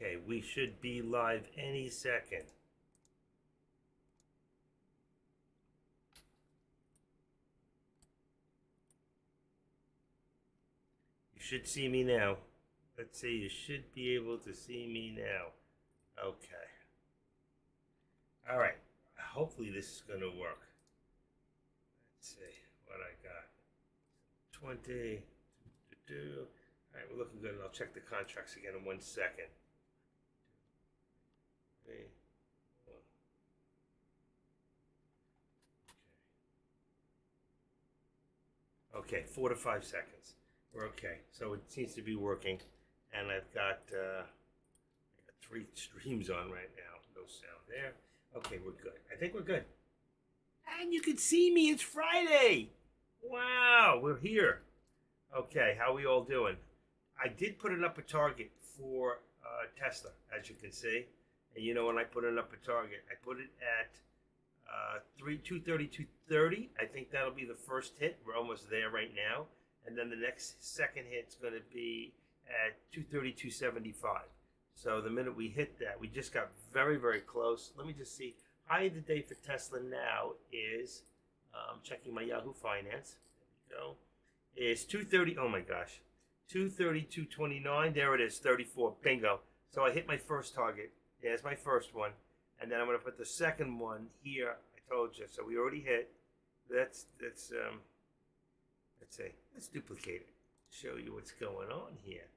Okay, we should be live any second. You should see me now. Let's see, you should be able to see me now. Okay. All right. Hopefully this is going to work. Let's see what I got. 20. All right, we're looking good. I'll check the contracts again in 1 second. 2, 3, 4. Okay, 4 to 5 seconds. We're okay. So it seems to be working, and I've got 3 streams on right now. No sound there. Okay, we're good. I think we're good. And you can see me. It's Friday. Wow, we're here. Okay, how are we all doing? I did put it up a target for Tesla, as you can see. And you know when I put it up a target, I put it at 230, 230. I think that'll be the first hit. We're almost there right now. And then the next second hit's going to be at 230, 275. So the minute we hit that, we just got very, very close. Let me just see. High of the day for Tesla now is, checking my Yahoo Finance. There we go. Is 230. Oh my gosh. 230, 229. There it is, 34. Bingo. So I hit my first target. There's my first one. And then I'm going to put the second one here. I told you. So we already hit. Let's see. Let's duplicate it. Show you what's going on here.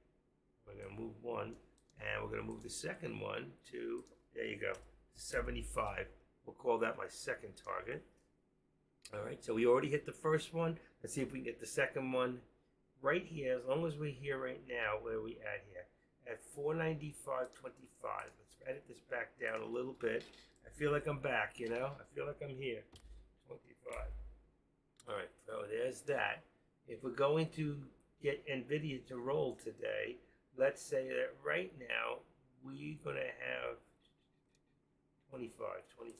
We're going to move one. And we're going to move the second one to, there you go, 75. We'll call that my second target. All right, so we already hit the first one. Let's see if we can get the second one right here. As long as we're here right now, where are we at here? At 495.25. Let's edit this back down a little bit. I feel like I'm back, you know? I feel like I'm here. 25. All right, so there's that. If we're going to get NVIDIA to roll today, let's say that right now we're going to have 25. That was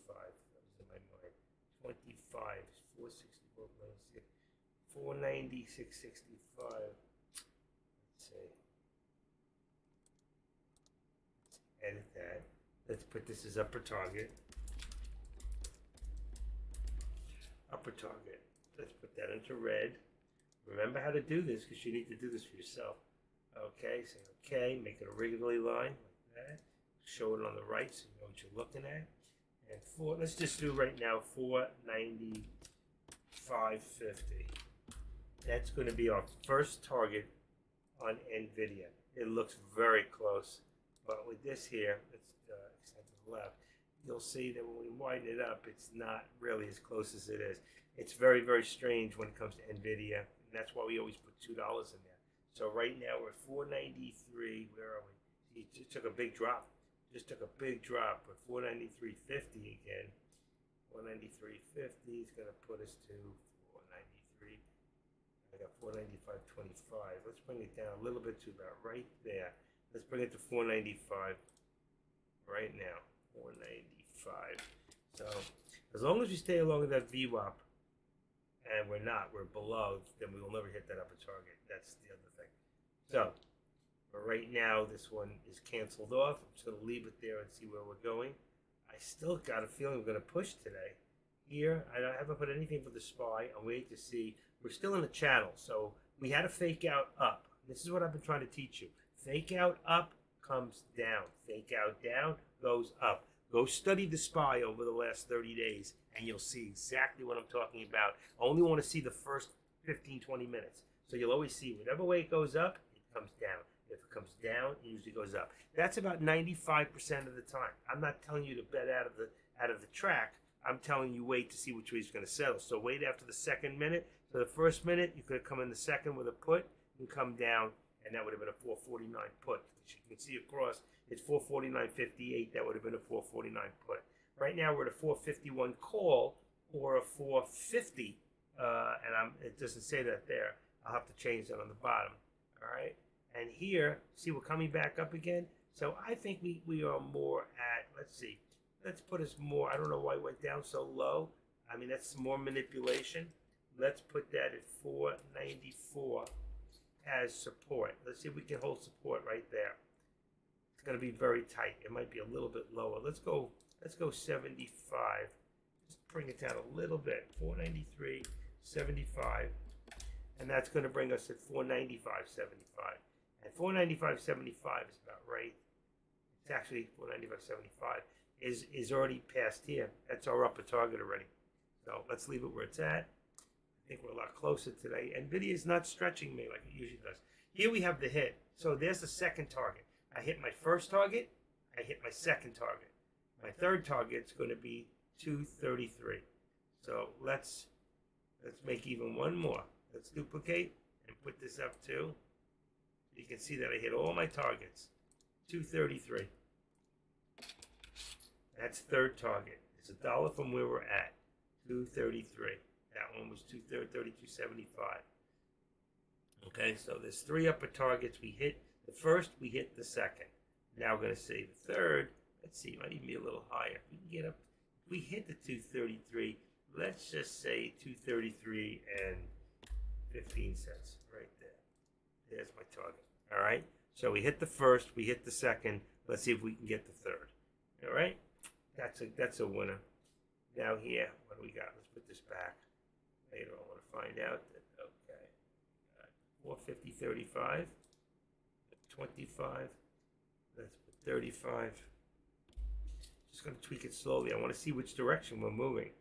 in my mind. 25, 464, 490, 665. Let's see. Let's edit that. Let's put this as upper target. Upper target. Let's put that into red. Remember how to do this because you need to do this for yourself. Okay, say okay, make it a wriggly line like that. Show it on the right so you know what you're looking at. And let's just do right now 495.50. That's going to be our first target on NVIDIA. It looks very close, but with this here, let's extend to the left. You'll see that when we widen it up, it's not really as close as it is. It's very, very strange when it comes to NVIDIA, and that's why we always put $2 in there. So right now we're at 493. Where are we? See, it just took a big drop. Just took a big drop. We're 493.50 again. 493.50 is going to put us to 493. I got 495.25. Let's bring it down a little bit to about right there. Let's bring it to 495 right now. 495. So as long as we stay along that VWAP, and we're not, we're below, then we will never hit that upper target. That's the other thing. So, but right now, this one is canceled off. I'm just going to leave it there and see where we're going. I still got a feeling we're going to push today. Here, I haven't put anything for the SPY. I'm waiting to see. We're still in the channel, so we had a fake out up. This is what I've been trying to teach you. Fake out up comes down. Fake out down goes up. Go study the SPY over the last 30 days, and you'll see exactly what I'm talking about. I only want to see the first 15, 20 minutes. So you'll always see whatever way it goes up, it comes down. If it comes down, it usually goes up. That's about 95% of the time. I'm not telling you to bet out of the track. I'm telling you wait to see which way it's going to settle. So wait after the second minute. So the first minute, you could have come in the second with a put and come down, and that would have been a 449 put. As you can see across, it's 449.58. That would have been a 449 put. Right now we're at a 451 call or a 450, and it doesn't say that there. I'll have to change that on the bottom. All right. And here, see, we're coming back up again. So I think we are more at, let's see, let's put us more, I don't know why it went down so low. I mean, that's more manipulation. Let's put that at 494 as support. Let's see if we can hold support right there. going to be very tight. It might be a little bit lower. Let's go 75. Just bring it down a little bit. 493.75. And that's going to bring us at 495.75. And 495.75 is about right. It's actually 495.75 is already past here. That's our upper target already. So let's leave it where it's at. I think we're a lot closer today. NVIDIA is not stretching me like it usually does. Here we have the hit. So there's the second target. I hit my first target. I hit my second target. My third target is going to be 233. So let's make even one more. Let's duplicate and put this up too. You can see that I hit all my targets. 233. That's third target. It's $1 from where we're at. 233. That one was 32.75. Okay, so there's 3 upper targets. We hit the first, we hit the second. Now we're going to say the third. Let's see, it might even be a little higher. If we can get up, if we hit the 233, let's just say 233 and 15 cents right there. There's my target. All right, so we hit the first, we hit the second. Let's see if we can get the third. All right, that's a winner. Now here, what do we got? Let's put this back. Later I want to find out that, okay, 450.35, 25, let's put 35. Just going to tweak it slowly. I want to see which direction we're moving.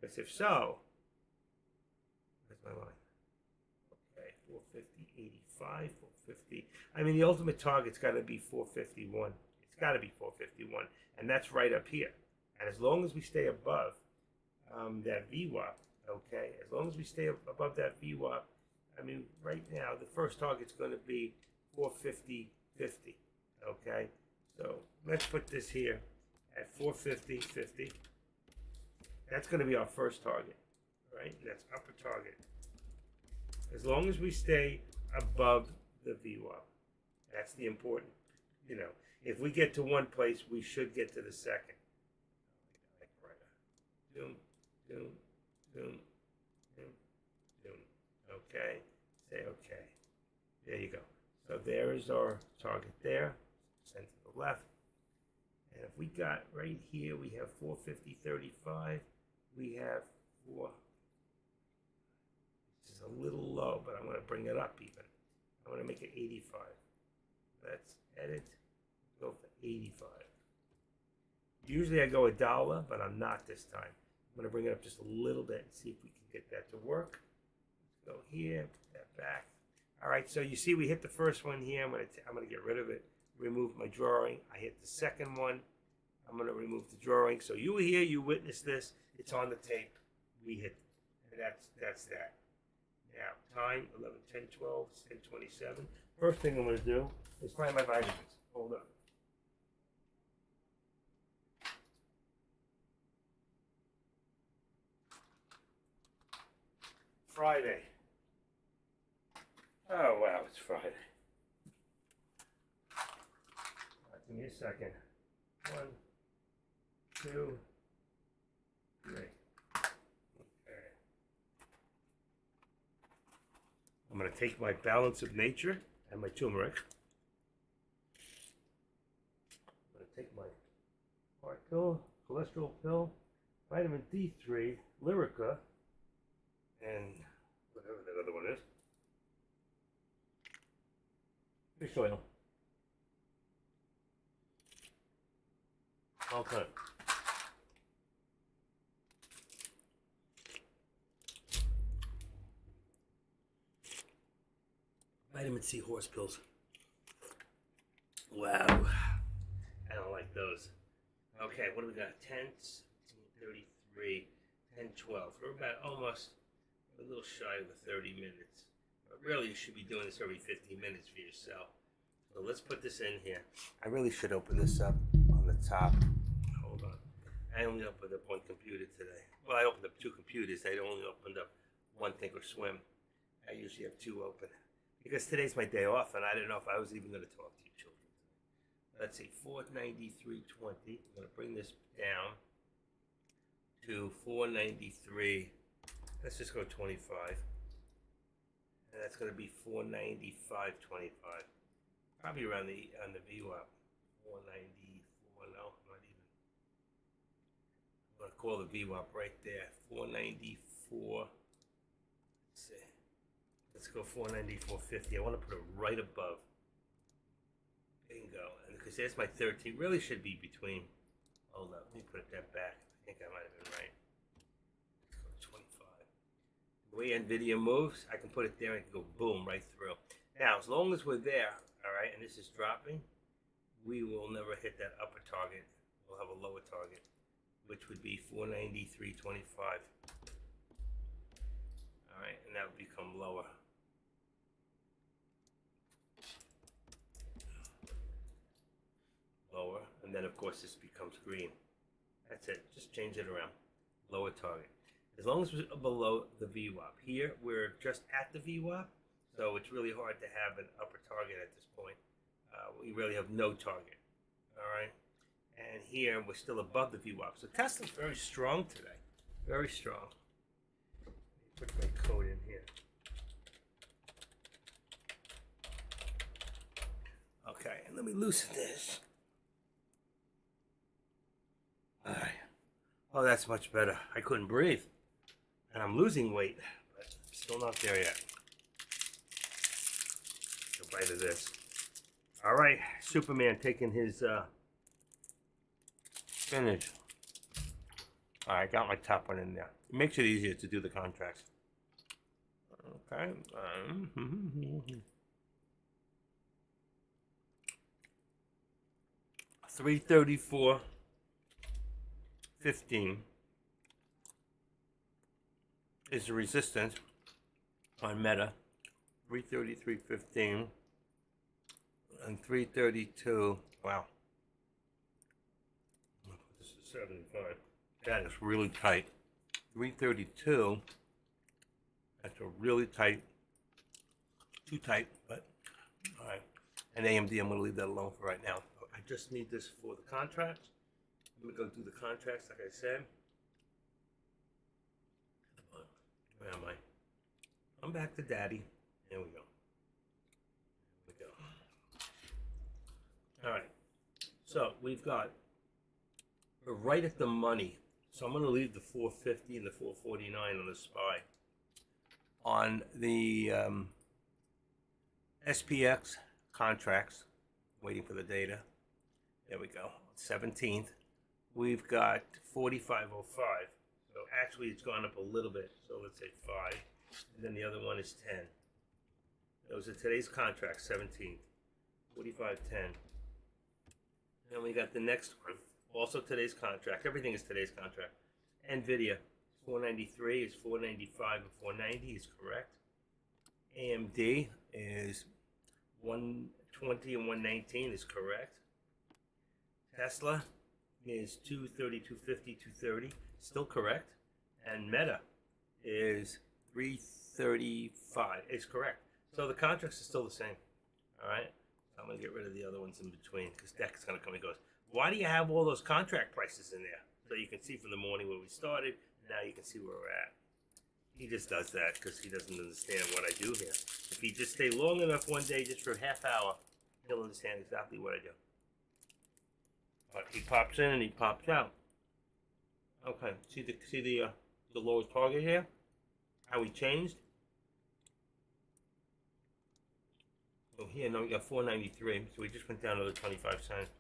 Because if so, that's my line. Okay, 450.85, 450. I mean, the ultimate target's got to be 451. It's got to be 451. And that's right up here. And as long as we stay above that VWAP, okay, as long as we stay above that VWAP, I mean, right now, the first target's going to be 450.50, okay? So let's put this here at 450.50. That's going to be our first target, right? That's upper target. As long as we stay above the VWAP, that's the important, you know. If we get to one place, we should get to the second. Doom, doom, doom, doom, doom. Okay, say okay. There you go. So there is our target there. Send to the left. And if we got right here, we have 450.35. We have 4. This is a little low, but I'm going to bring it up even. I'm going to make it 85. Let's edit. Go for 85. Usually I go $1, but I'm not this time. I'm going to bring it up just a little bit and see if we can get that to work. Let's go here, put that back. All right, so you see we hit the first one here. I'm going to get rid of it, remove my drawing. I hit the second one. I'm going to remove the drawing. So you were here, you witnessed this. It's on the tape. We hit, and that's that. Now, time, 11, 10, 12, 10, 27. First thing I'm going to do is find my vitamins. Hold on. Friday. Oh, wow, it's Friday. Right, give me a second. 1, 2, 3. Okay. I'm going to take my Balance of Nature and my turmeric. I'm going to take my heart pill, cholesterol pill, vitamin D3, Lyrica, and whatever that other one is. Fish oil. Okay. Vitamin C horse pills. Wow. I don't like those. Okay, what do we got? 10, 33, 10, 12. We're about almost a little shy of the 30 minutes. But really, you should be doing this every 15 minutes for yourself. So let's put this in here. I really should open this up on the top. Hold on. I only opened up one computer today. Well, I opened up 2 computers. I only opened up one Thinkorswim. I usually have 2 open. Because today's my day off, and I didn't know if I was even going to talk to you children. Let's see, 493.20. I'm going to bring this down to 493. Let's just go 25. And that's going to be 495.25. Probably around on the VWAP. 494. No, not even. I'm gonna call the VWAP right there. 494. Let's see. Let's go 494.50. I want to put it right above. Bingo. And because there's my 13. Really should be between. Hold up. Let me put that back. I think I might have been right. Let's go 25. The way NVIDIA moves, I can put it there and it can go boom right through. Now, as long as we're there, all right, and this is dropping, we will never hit that upper target. We'll have a lower target, which would be 493.25. All right, and that would become lower. Lower, and then of course this becomes green. That's it. Just change it around. Lower target. As long as we're below the VWAP. Here we're just at the VWAP, so it's really hard to have an upper target at this point. We really have no target. All right, and here we're still above the VWAP. So Tesla's very strong today. Very strong. Put my code in here. Okay, and let me loosen this. All right. Oh, that's much better. I couldn't breathe. And I'm losing weight, but still not there yet. A bite of this. All right, Superman taking his spinach. All right, got my top one in there. It makes it easier to do the contracts. Okay. 334.15 is the resistance on Meta. 333.15 and 332. Wow. This is 75. That is really tight. 332. That's a really tight. Too tight, but all right. And AMD, I'm going to leave that alone for right now. I just need this for the contracts. I'm going to go do the contracts, like I said. Where am I? I'm back to daddy. There we go. There we go. All right. So we've got, we're right at the money. So I'm going to leave the 450 and the 449 on the SPY. On the SPX contracts, waiting for the data. There we go. 17th. We've got 45.05. So actually it's gone up a little bit. So let's say 5. And then the other one is 10. Those are today's contracts, 17th. 45.10. And we got the next one. Also today's contract. Everything is today's contract. NVIDIA. 493 is 495 and 490 is correct. AMD is 120 and 119 is correct. Tesla is 230, 250, 230, still correct. And Meta is 335 is correct. So the contracts are still the same. All right. So I'm gonna get rid of the other ones in between because Deck's gonna come and goes. Why do you have all those contract prices in there? So you can see from the morning where we started. Now you can see where we're at. He just does that because he doesn't understand what I do here. If he just stay long enough one day, just for a half hour, he'll understand exactly what I do. But he pops in and he pops out. Okay, see the lowest target here? How he changed? So here, now we got 493, so we just went down another 25 cents.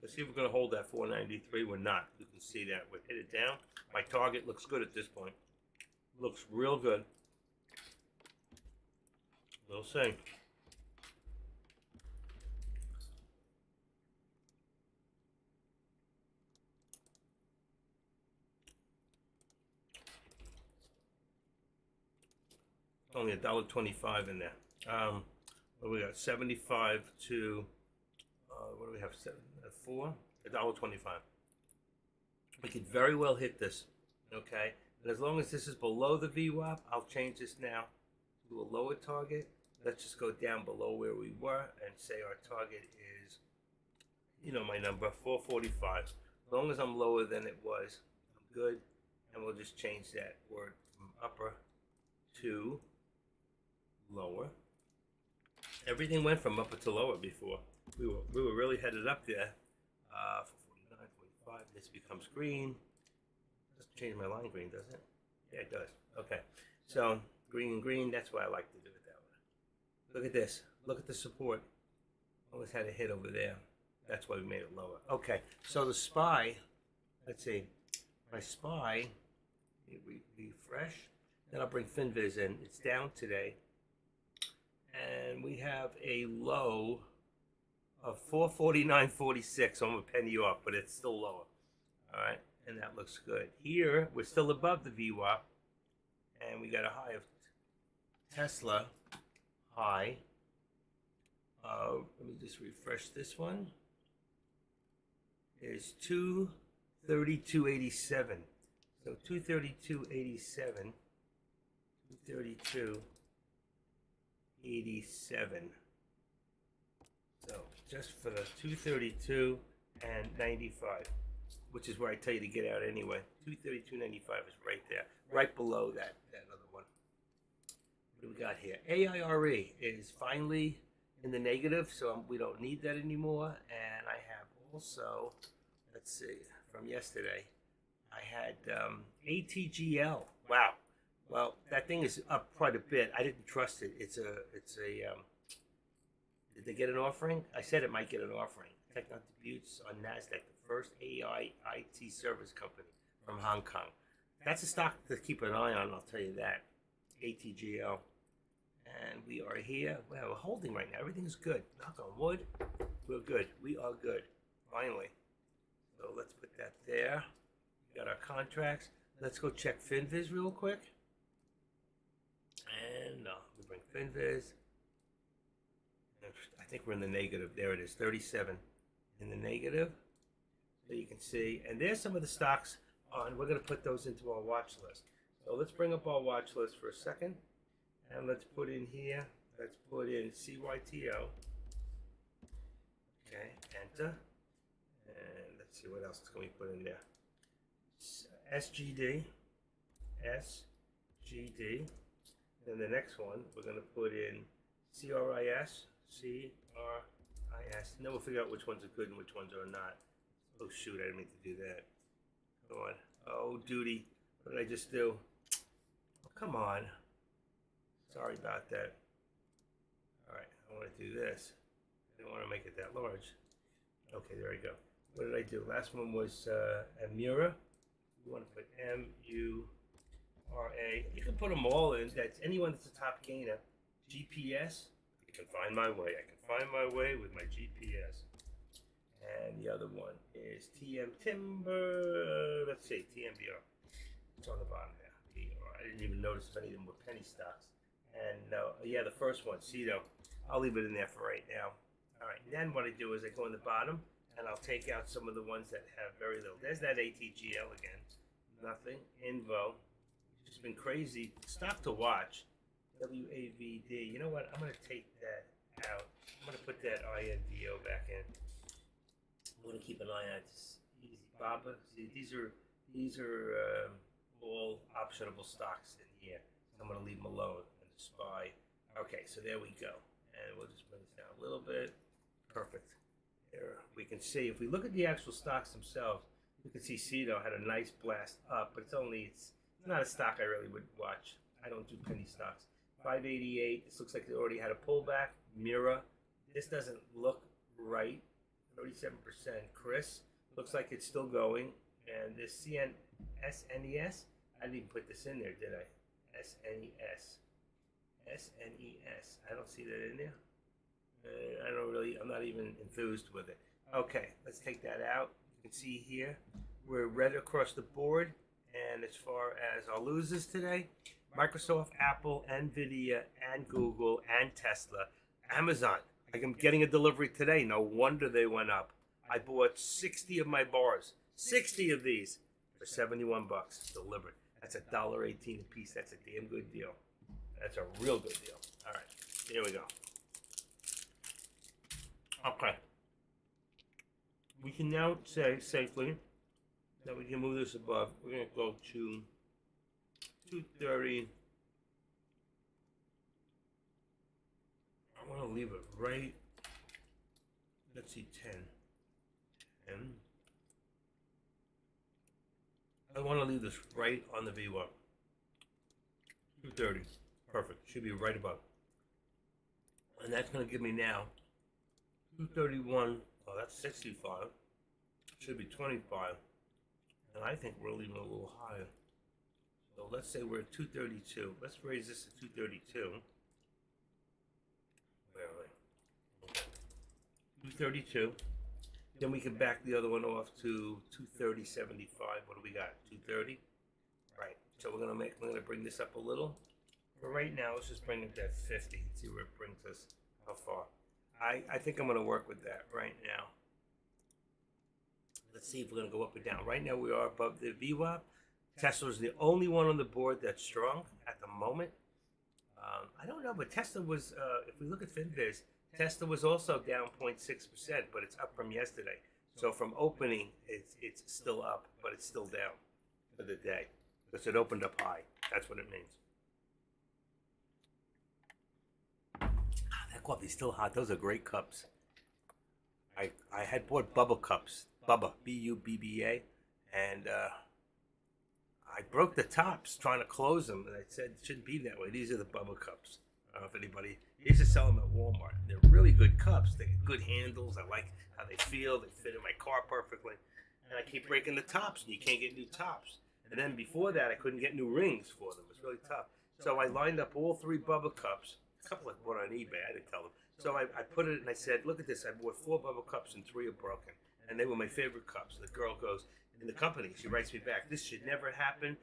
Let's see if we're going to hold that 493. We're not. You can see that. We hit it down. My target looks good at this point. Looks real good. We'll see. Only $1.25 in there. What do we got? 75 to what do we have? 4? $1.25. We could very well hit this. Okay, and as long as this is below the VWAP, I'll change this now to a lower target. Let's just go down below where we were and say our target is, you know, my number 445. As long as I'm lower than it was, I'm good. And we'll just change that word from upper to lower. Everything went from upper to lower before. We were really headed up there, For 49, 45, this becomes green. Doesn't change my line green, does it? Yeah, it does. Okay. So green and green, that's why I like to do it that way. Look at this. Look at the support. Almost had a hit over there. That's why we made it lower. Okay. So the SPY, let's see. My SPY, refresh. Then I'll bring FinViz in. It's down today. And we have a low of 449.46. So I'm a penny off, but it's still lower. All right. And that looks good. Here, we're still above the VWAP. And we got a high of Tesla high. Let me just refresh this one. Is 232.87. So 232.87. 232.87. So just for the 232 and 95, which is where I tell you to get out anyway. 232.95 is right there, right below that other one. What do we got here? AIRE is finally in the negative, so we don't need that anymore. And I have also, let's see, from yesterday, I had ATGL. Wow. Well, that thing is up quite a bit. I didn't trust it. It's a. Did they get an offering? I said it might get an offering. Techno debuts on Nasdaq, the first AI IT service company from Hong Kong. That's a stock to keep an eye on. I'll tell you that. ATGL, and we are here. Well, we're holding right now. Everything's good. Knock on wood. We're good. We are good. Finally. So let's put that there. We got our contracts. Let's go check FinViz real quick. And we bring FinViz. I think we're in the negative. There it is, 37 in the negative. So you can see, and there's some of the stocks on. We're going to put those into our watch list. So let's bring up our watch list for a second. And let's put in here, let's put in CYTO. Okay, enter. And let's see what else can we put in there. SGD. SGD. Then the next one, we're going to put in CRIS. CRIS. And then we'll figure out which ones are good and which ones are not. Oh, shoot, I didn't mean to do that. Come on. Oh, duty. What did I just do? Oh, come on. Sorry about that. All right, I want to do this. I didn't want to make it that large. Okay, there we go. What did I do? Last one was Amura. We want to put MURA. You can put them all in. That's anyone that's a top gainer. GPS. I can find my way. I can find my way with my GPS. And the other one is TM Timber. Let's see, TMBR. It's on the bottom there. I didn't even notice if any of them were penny stocks. And yeah, the first one, CETO. I'll leave it in there for right now. All right, then what I do is I go in the bottom and I'll take out some of the ones that have very little. There's that ATGL again. Nothing. Invo. It's just been crazy. Stock to watch. WAVD. You know what? I'm going to take that out. I'm going to put that INVO back in. I'm going to keep an eye on this. Easy Baba. See, these are all optionable stocks in here. So I'm going to leave them alone. And the SPY. Okay, so there we go. And we'll just bring this down a little bit. Perfect. There we can see, if we look at the actual stocks themselves, you can see CETO had a nice blast up, but it's not a stock I really would watch. I don't do penny stocks. 588, this looks like it already had a pullback. Mira, this doesn't look right. 37%. Chris, looks like it's still going. And this SNES, I didn't even put this in there, did I? SNES. SNES. I don't see that in there. I'm not even enthused with it. Okay, let's take that out. You can see here, we're red across the board. And as far as our losers today, Microsoft, Apple, Nvidia, and Google, and Tesla, Amazon. I'm getting a delivery today. No wonder they went up. I bought 60 of my bars, 60 of these for $71 delivered. That's $1.18 a piece. That's a damn good deal. That's a real good deal. All right, here we go. Okay. We can now say safely that we can move this above. We're going to go to 230. I want to leave it right. Let's see, 10. And I want to leave this right on the V1. 230. Perfect. Should be right above. And that's going to give me now 231. Oh, that's 65. Should be 25. And I think we're leaving a little higher. So let's say we're at 232. Let's raise this to 232. Where are we? 232. Then we can back the other one off to 230.75. What do we got? 230. Right. So we're gonna bring this up a little. But right now, let's just bring it to 50. See where it brings us. How far? I think I'm gonna work with that right now. Let's see if we're gonna go up or down. Right now we are above the VWAP. Tesla's the only one on the board that's strong at the moment. I don't know, but Tesla was. If we look at FinViz, Tesla was also down 0.6%, but it's up from yesterday. So from opening, it's still up, but it's still down for the day because it opened up high. That's what it means. That coffee's still hot. Those are great cups. I had bought Bubba cups, Bubba, B-U-B-B-A, and I broke the tops trying to close them, and I said it shouldn't be that way. These are the Bubba cups. I don't know if anybody. They used to sell them at Walmart. They're really good cups. They get good handles. I like how they feel. They fit in my car perfectly. And I keep breaking the tops, and you can't get new tops. And then before that, I couldn't get new rings for them. It was really tough. So I lined up all three Bubba cups. A couple I bought on eBay. I didn't tell them. So I put it, and I said, look at this. I bought 4 Bubba cups, and 3 are broken. And they were my favorite cups. The girl goes, in the company, she writes me back, this should never happen.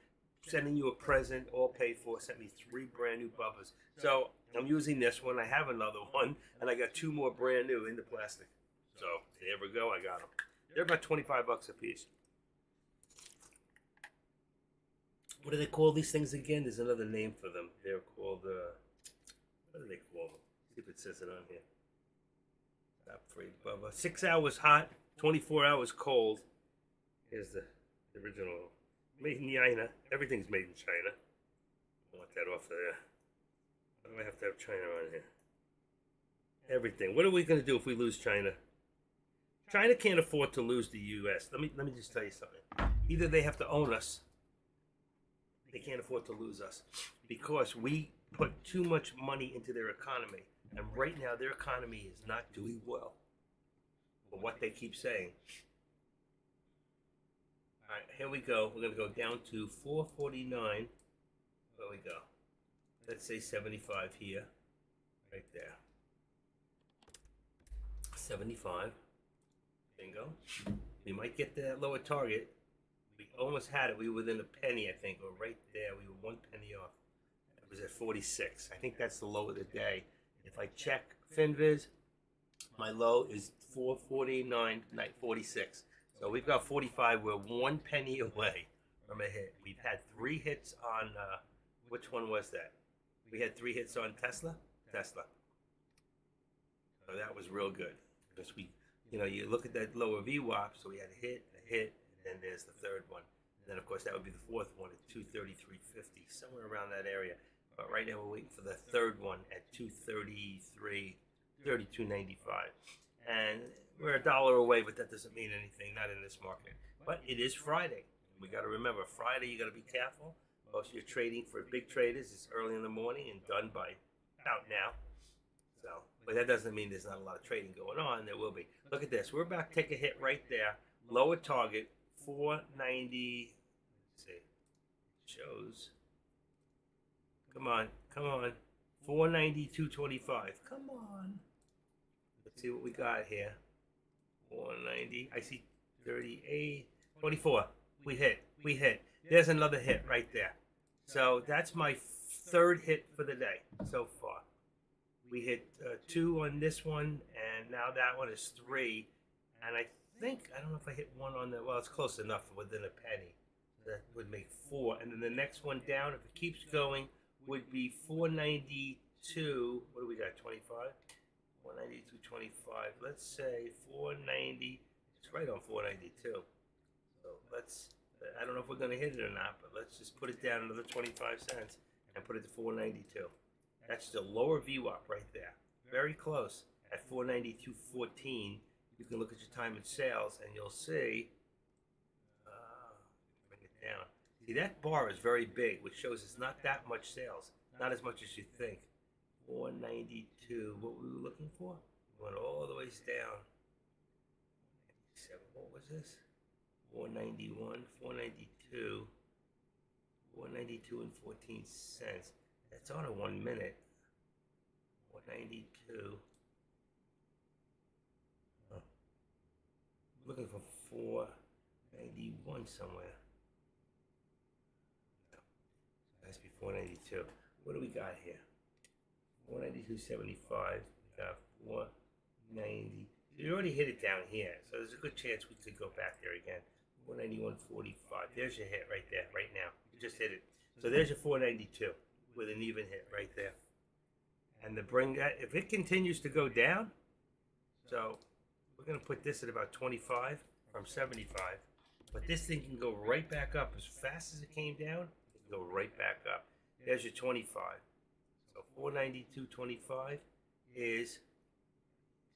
Sending you a present, all paid for. Sent me 3 brand new Bubbas. So I'm using this one. I have another one, and I got 2 more brand new in the plastic. So there we go. I got them. They're about $25 a piece. What do they call these things again? There's another name for them. They're called. What do they call them? See if it says it on here. Top 3 Bubba. 6 hours hot, 24 hours cold. Here's the original. Made in China. Everything's made in China. I want that off of there. Why do I have to have China on here? Everything. What are we going to do if we lose China? China can't afford to lose the U.S. Let me just tell you something. Either they have to own us. They can't afford to lose us because we put too much money into their economy, and right now their economy is not doing well. For what they keep saying. All right, here we go. We're going to go down to 449. There we go. Let's say 75 here. Right there. 75. Bingo. We might get to that lower target. We almost had it. We were within a penny, I think, or right there. We were 1 penny off. It was at 46. I think that's the low of the day. If I check FinViz, my low is 449.46. So we've got 45. We're 1 penny away from a hit. We've had 3 hits on, which one was that? We had 3 hits on Tesla. So that was real good. Because we, you look at that lower VWAP, so we had a hit, and then there's the third one. And then, of course, that would be the fourth one at 233.50, somewhere around that area. But right now we're waiting for the third one at 32.95. And we're $1 away, but that doesn't mean anything, not in this market. But it is Friday. We got to remember, Friday you got to be careful. Most of your trading for big traders is early in the morning and done by about now. So, but that doesn't mean there's not a lot of trading going on. There will be. Look at this. We're about to take a hit right there. Lower target, 490. Let's see. Shows. Come on. 492.25. Come on. Let's see what we got here. 490. I see 38. 24. We hit. There's another hit right there. So that's my 3rd hit for the day so far. We hit 2 on this one, and now that one is 3. And I don't know if I hit 1 on the, well, it's close enough within a penny. That would make 4. And then the next one down, if it keeps going, would be 492. What do we got, 25? 492.25. Let's say 490. It's right on 492. So I don't know if we're going to hit it or not, but let's just put it down another 25 cents and put it to 492. That's the lower VWAP right there. Very close at 492.14. you can look at your time in sales and you'll see, bring it down. See, that bar is very big, which shows it's not that much sales, not as much as you think. 492, what were we looking for? We went all the ways down. 97, what was this? 491, 492, 492 and 14 cents. That's on a 1 minute. 492. Huh. I'm looking for 491 somewhere. No. It has to be 492. What do we got here? 492.75. We got 490. You already hit it down here, so there's a good chance we could go back there again. 491.45. There's your hit right there, right now. You just hit it. So there's your 492 with an even hit right there. And to bring that, if it continues to go down, so we're going to put this at about 25 from 75. But this thing can go right back up as fast as it came down. It can go right back up. There's your 25. So 492.25 is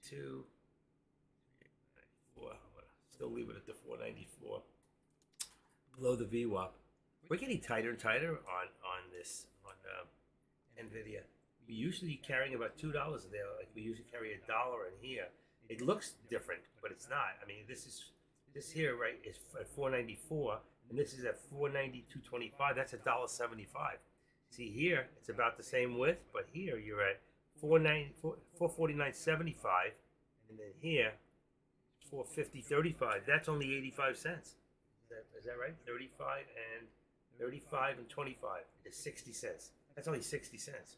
294. Still leave it at the 494. Below the VWAP. We're getting tighter and tighter on this, on NVIDIA. We usually carrying about $2 there. Like we usually carry $1 in here. It looks different, but it's not. I mean, this here, right, is at 494, and this is at 492.25. That's $1.75. See here, it's about the same width, but here you're at 449.75, and then here 450.35. That's only 85 cents. Is that right? 35 and 25 is 60 cents. That's only 60 cents.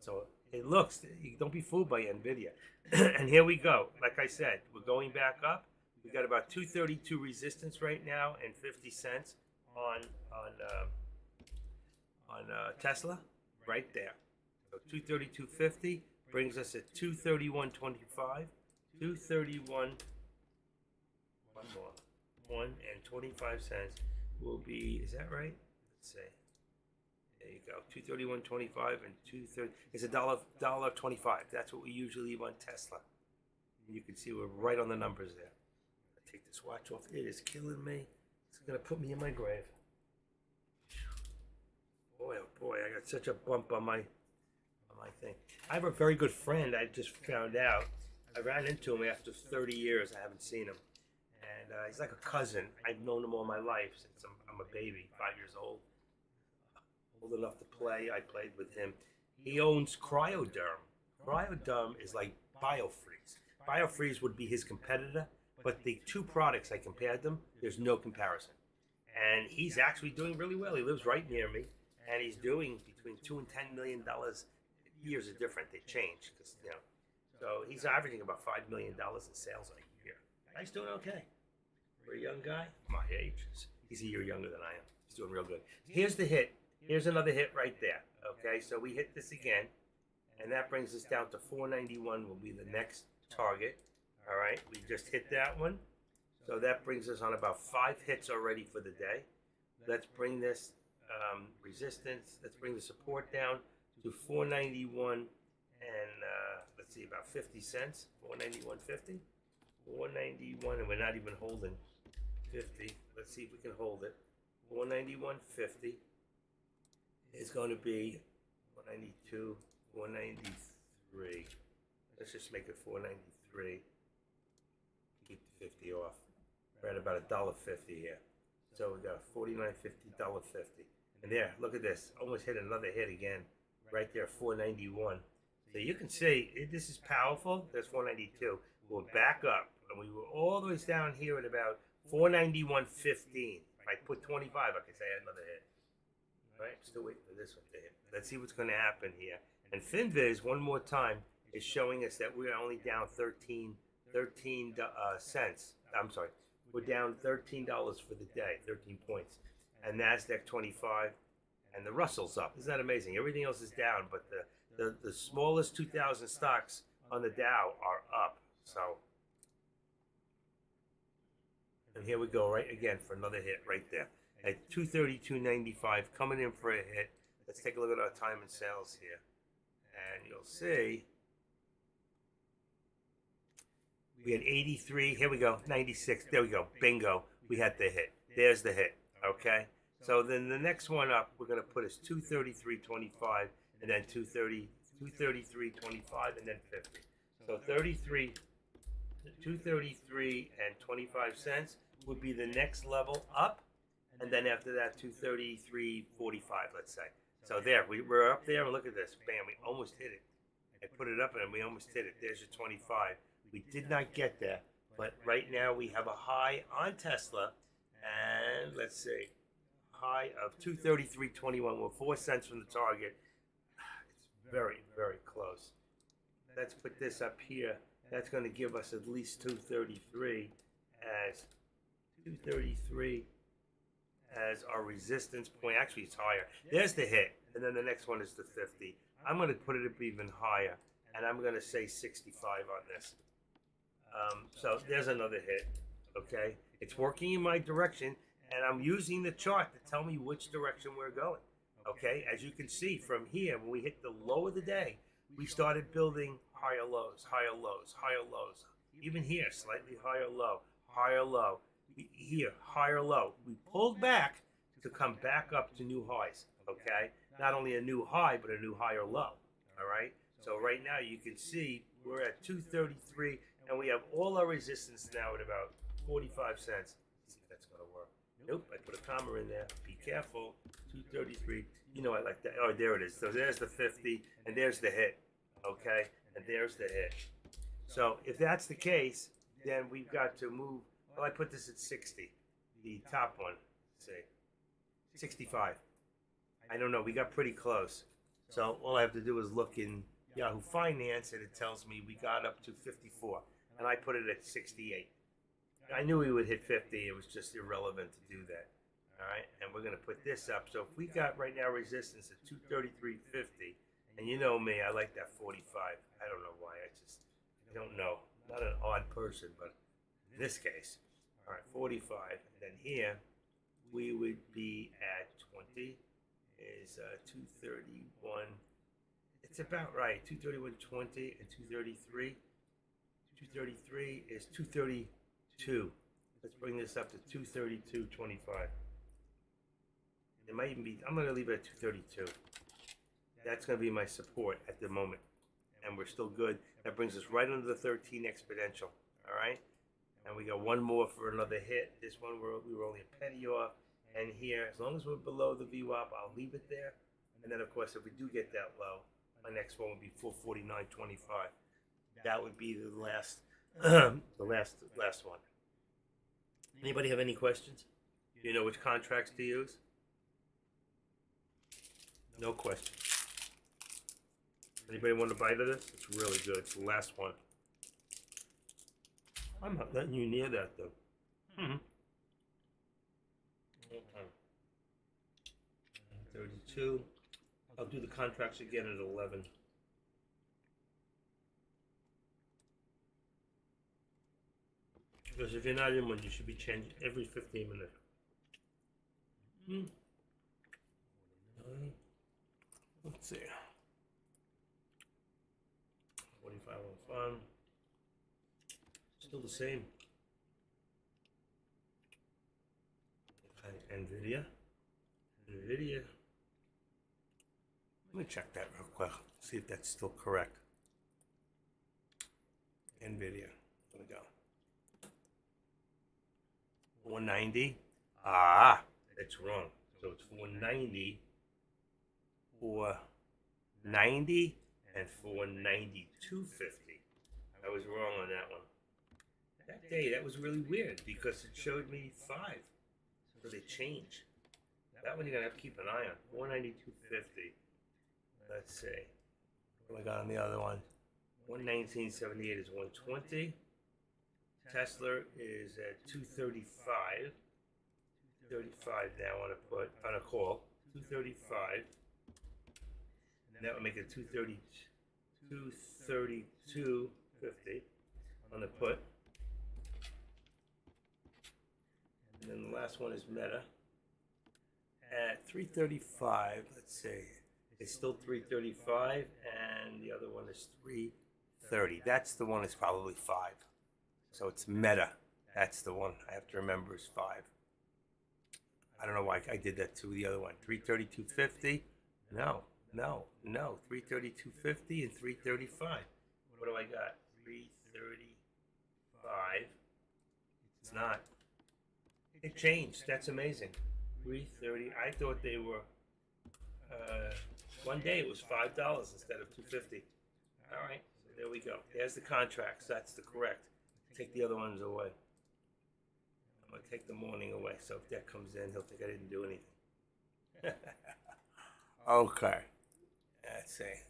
So it looks, don't be fooled by NVIDIA. And here we go. Like I said, we're going back up. We got about 232 resistance right now and 50 cents on Tesla, right there. So 232.50 brings us at 231.25. 231. One more. 1 and 25 cents will be. Is that right? Let's see. There you go. 231.25 and 230. It's $1.25. That's what we usually leave on Tesla. And you can see we're right on the numbers there. I'll take this watch off. It is killing me. It's gonna put me in my grave. Boy, oh boy, I got such a bump on my thing. I have a very good friend. I just found out. I ran into him after 30 years. I haven't seen him, and he's like a cousin. I've known him all my life since I'm a baby, 5 years old. Old enough to play. I played with him. He owns Cryoderm. Cryoderm is like BioFreeze. BioFreeze would be his competitor, but the two products I compared them, there's no comparison. And he's actually doing really well. He lives right near me, and he's doing between $2 and $10 million. Years are different; they change because So he's averaging about $5 million in sales a year. Guy's doing okay for a young guy my age. He's a year younger than I am. He's doing real good. Here's the hit. Here's another hit right there. Okay, so we hit this again, and that brings us down to 491 will be the next target. All right, we just hit that one. So that brings us on about 5 hits already for the day. Let's bring this resistance, let's bring the support down to 491 and let's see, about 50 cents. 491.50. 491, and we're not even holding 50. Let's see if we can hold it. 491.50 is going to be 492, 493. Let's just make it 493. Keep the 50 off. We're at about $1.50 here. So we got $49.50, $1.50. And there, look at this. Almost hit another hit again. Right there, 491. So you can see, this is powerful. There's 492. We're back up. And we were all the way down here at about 491.15. If I put 25, I could say I had another hit. All right, still waiting for this one to hit. Let's see what's going to happen here. And FinViz, one more time, is showing us that we're only down 13 cents. I'm sorry. We're down $13 for the day, 13 points. And NASDAQ 25, and the Russell's up. Isn't that amazing? Everything else is down, but the smallest 2,000 stocks on the Dow are up. So, and here we go right again for another hit right there. At 232.95, coming in for a hit. Let's take a look at our time and sales here. And you'll see We had 83. Here we go. 96. There we go. Bingo. We had the hit. There's the hit. Okay. So then the next one up, we're going to put is 233.25, and then 233.25, and then 50. So 233 and 25 cents would be the next level up, and then after that 233.45, let's say. So there, we're up there, and look at this. Bam, we almost hit it. I put it up and we almost hit it. There's your 25. We did not get there, but right now we have a high on Tesla, and let's see, high of 233.21. We're 4 cents from the target. It's very, very close. Let's put this up here. That's going to give us at least 233 as our resistance point. Actually, it's higher. There's the hit, and then the next one is the 50. I'm going to put it up even higher, and I'm going to say 65 on this. So there's another hit. Okay, it's working in my direction, and I'm using the chart to tell me which direction we're going. Okay, as you can see from here, when we hit the low of the day, we started building higher lows, higher lows, higher lows. Even here, slightly higher low, higher low. Here, higher low. We pulled back to come back up to new highs. Okay, not only a new high, but a new higher low. All right. So right now you can see we're at 233, and we have all our resistance now at about 45 cents. Let's see if that's gonna work. Nope. I put a comma in there. Be careful. 233. You know I like that. Oh, there it is. So there's the 50, and there's the hit. Okay, and there's the hit. So if that's the case, then we've got to move. Well, I put this at 60, the top one. Let's see, 65. I don't know. We got pretty close. So all I have to do is look in Yahoo Finance, and it tells me we got up to 54, and I put it at 68. I knew we would hit 50. It was just irrelevant to do that. All right, and we're going to put this up. So if we got right now resistance at 233.50, and you know me, I like that 45. I don't know why. I don't know. I'm not an odd person, but in this case, all right, 45. And then here, we would be at 20 is 231. It's about right. 231.20 and 233. 233 is 232. Let's bring this up to 232.25. It might even be, I'm going to leave it at 232. That's going to be my support at the moment. And we're still good. That brings us right under the 13 exponential. All right. And we got one more for another hit. This one we were only a penny off. And here, as long as we're below the VWAP, I'll leave it there. And then, of course, if we do get that low, my next one would be 449.25. That would be the last, the last one. Anybody have any questions? Do you know which contracts to use? No question. Anybody want to bite of this? It's really good. It's the last one. I'm not letting you near that, though. Mm-hmm. 32. I'll do the contracts again at 11. Because if you're not in one, you should be changing every 15 minutes. Let's see. 45 on fun. Still the same. NVIDIA. Let me check that real quick. See if that's still correct. NVIDIA. There we go. 490. Ah, that's wrong. So it's 490, 490, and 492.50. I was wrong on that one. That day, that was really weird because it showed me 5. So they change. That one you're gonna have to keep an eye on. 492.50. Let's see. What do I got on the other one? 119.78 is 120. Tesla is at 235. 235 now on a call. 235. And that would make it 232.50 on the put. And then the last one is Meta at 335. Let's see. It's still 335, and the other one is 330. That's the one that's probably 5. So it's Meta. That's the one I have to remember is 5. I don't know why I did that to the other one. 332.50. No. 332.50 and 335. What do I got? 335. It's not. It changed. That's amazing. 330. I thought they were. One day it was $5 instead of $2.50. All right. So there we go. There's the contracts. That's the correct. Take the other ones away. I'm gonna take the morning away. So if that comes in, he'll think I didn't do anything. Okay. Let's see.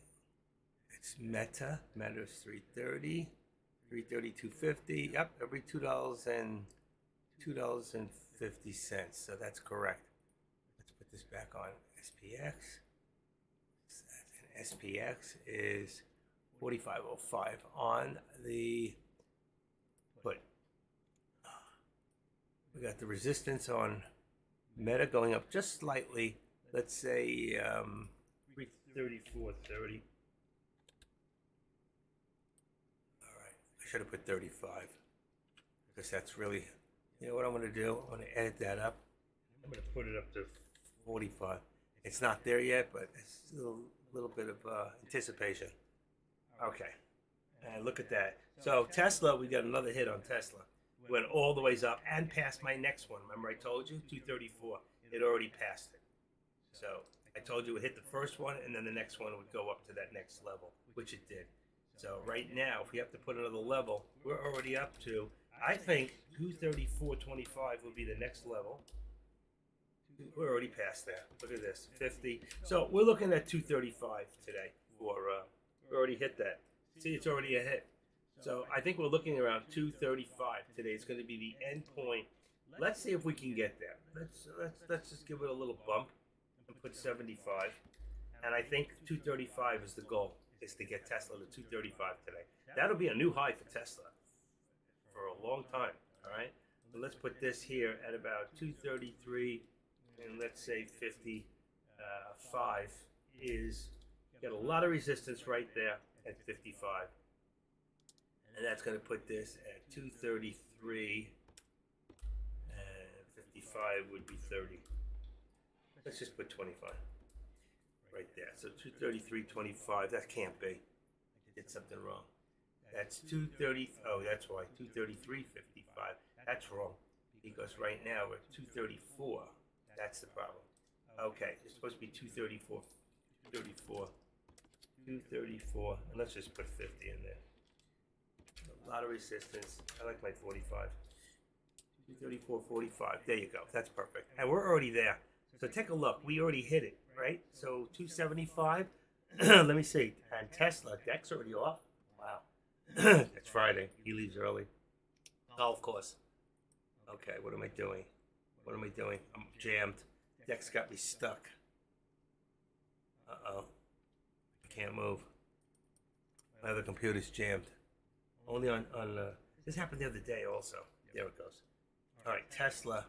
It's Meta. Meta's 330. 332.50. Yep, every $2.50. So that's correct. Let's put this back on SPX. And SPX is 45.05 on the put. We got the resistance on Meta going up just slightly. Let's say 334.30. I should have put 35 because that's really, you know what I'm going to do? I'm going to edit that up. I'm going to put it up to 45. It's not there yet, but it's still a little bit of anticipation. Okay. And look at that. So Tesla, we got another hit on Tesla. Went all the ways up and passed my next one. Remember I told you? 234. It already passed it. So I told you it hit the first one and then the next one would go up to that next level, which it did. So right now, if we have to put another level, we're already up to, I think 234.25 would be the next level. We're already past that. Look at this, 50. So we're looking at 235 today. We already hit that. See, it's already a hit. So I think we're looking around 235 today. It's going to be the end point. Let's see if we can get there. Let's just give it a little bump and put 75. And I think 235 is the goal. Is to get Tesla to 235 today. That'll be a new high for Tesla for a long time. All right. So let's put this here at about 233, and let's say 55 is got a lot of resistance right there at 55, and that's going to put this at 233, and 55 would be 30. Let's just put 25. Right there. So 233.25. That can't be. I did something wrong. That's 230. Oh, that's why 233.55. That's wrong because right now we're 234. That's the problem. Okay, it's supposed to be 234. 234. And let's just put 50 in there. A lot of resistance. I like my 45. 234.45. There you go. That's perfect. And we're already there. So take a look. We already hit it. Right? So 275. Let me see. And Tesla, deck's already off. Wow. It's Friday. He leaves early. Golf course. Okay, what am I doing? I'm jammed. Deck's got me stuck. Uh-oh. I can't move. My other computer's jammed. Only on this happened the other day also. There it goes. All right, Tesla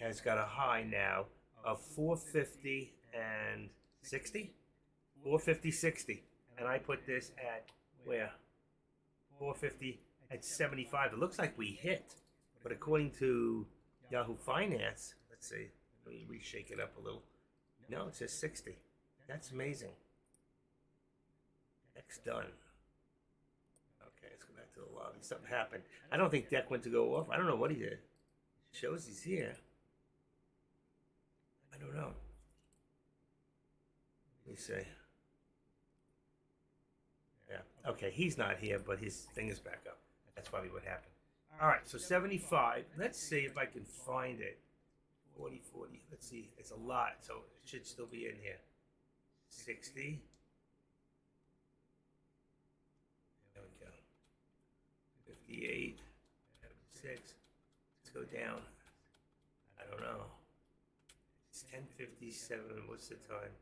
has got a high now of 450 and 60, 450.60, and I put this at where 450 at 75. It looks like we hit, but according to Yahoo Finance, let's see, let me reshake it up a little. No, it says 60. That's amazing. Next done. Okay, let's go back to the lobby. Something happened. I don't think Deck went to go off. I don't know what he did. It shows he's here. I don't know. Let me see. Yeah. Okay, he's not here, but his thing is back up. That's probably what happened. All right, so 75. Let's see if I can find it. 40. Let's see. It's a lot, so it should still be in here. 60. There we go. 58. 76. Let's go down. I don't know. It's 10:57. What's the time?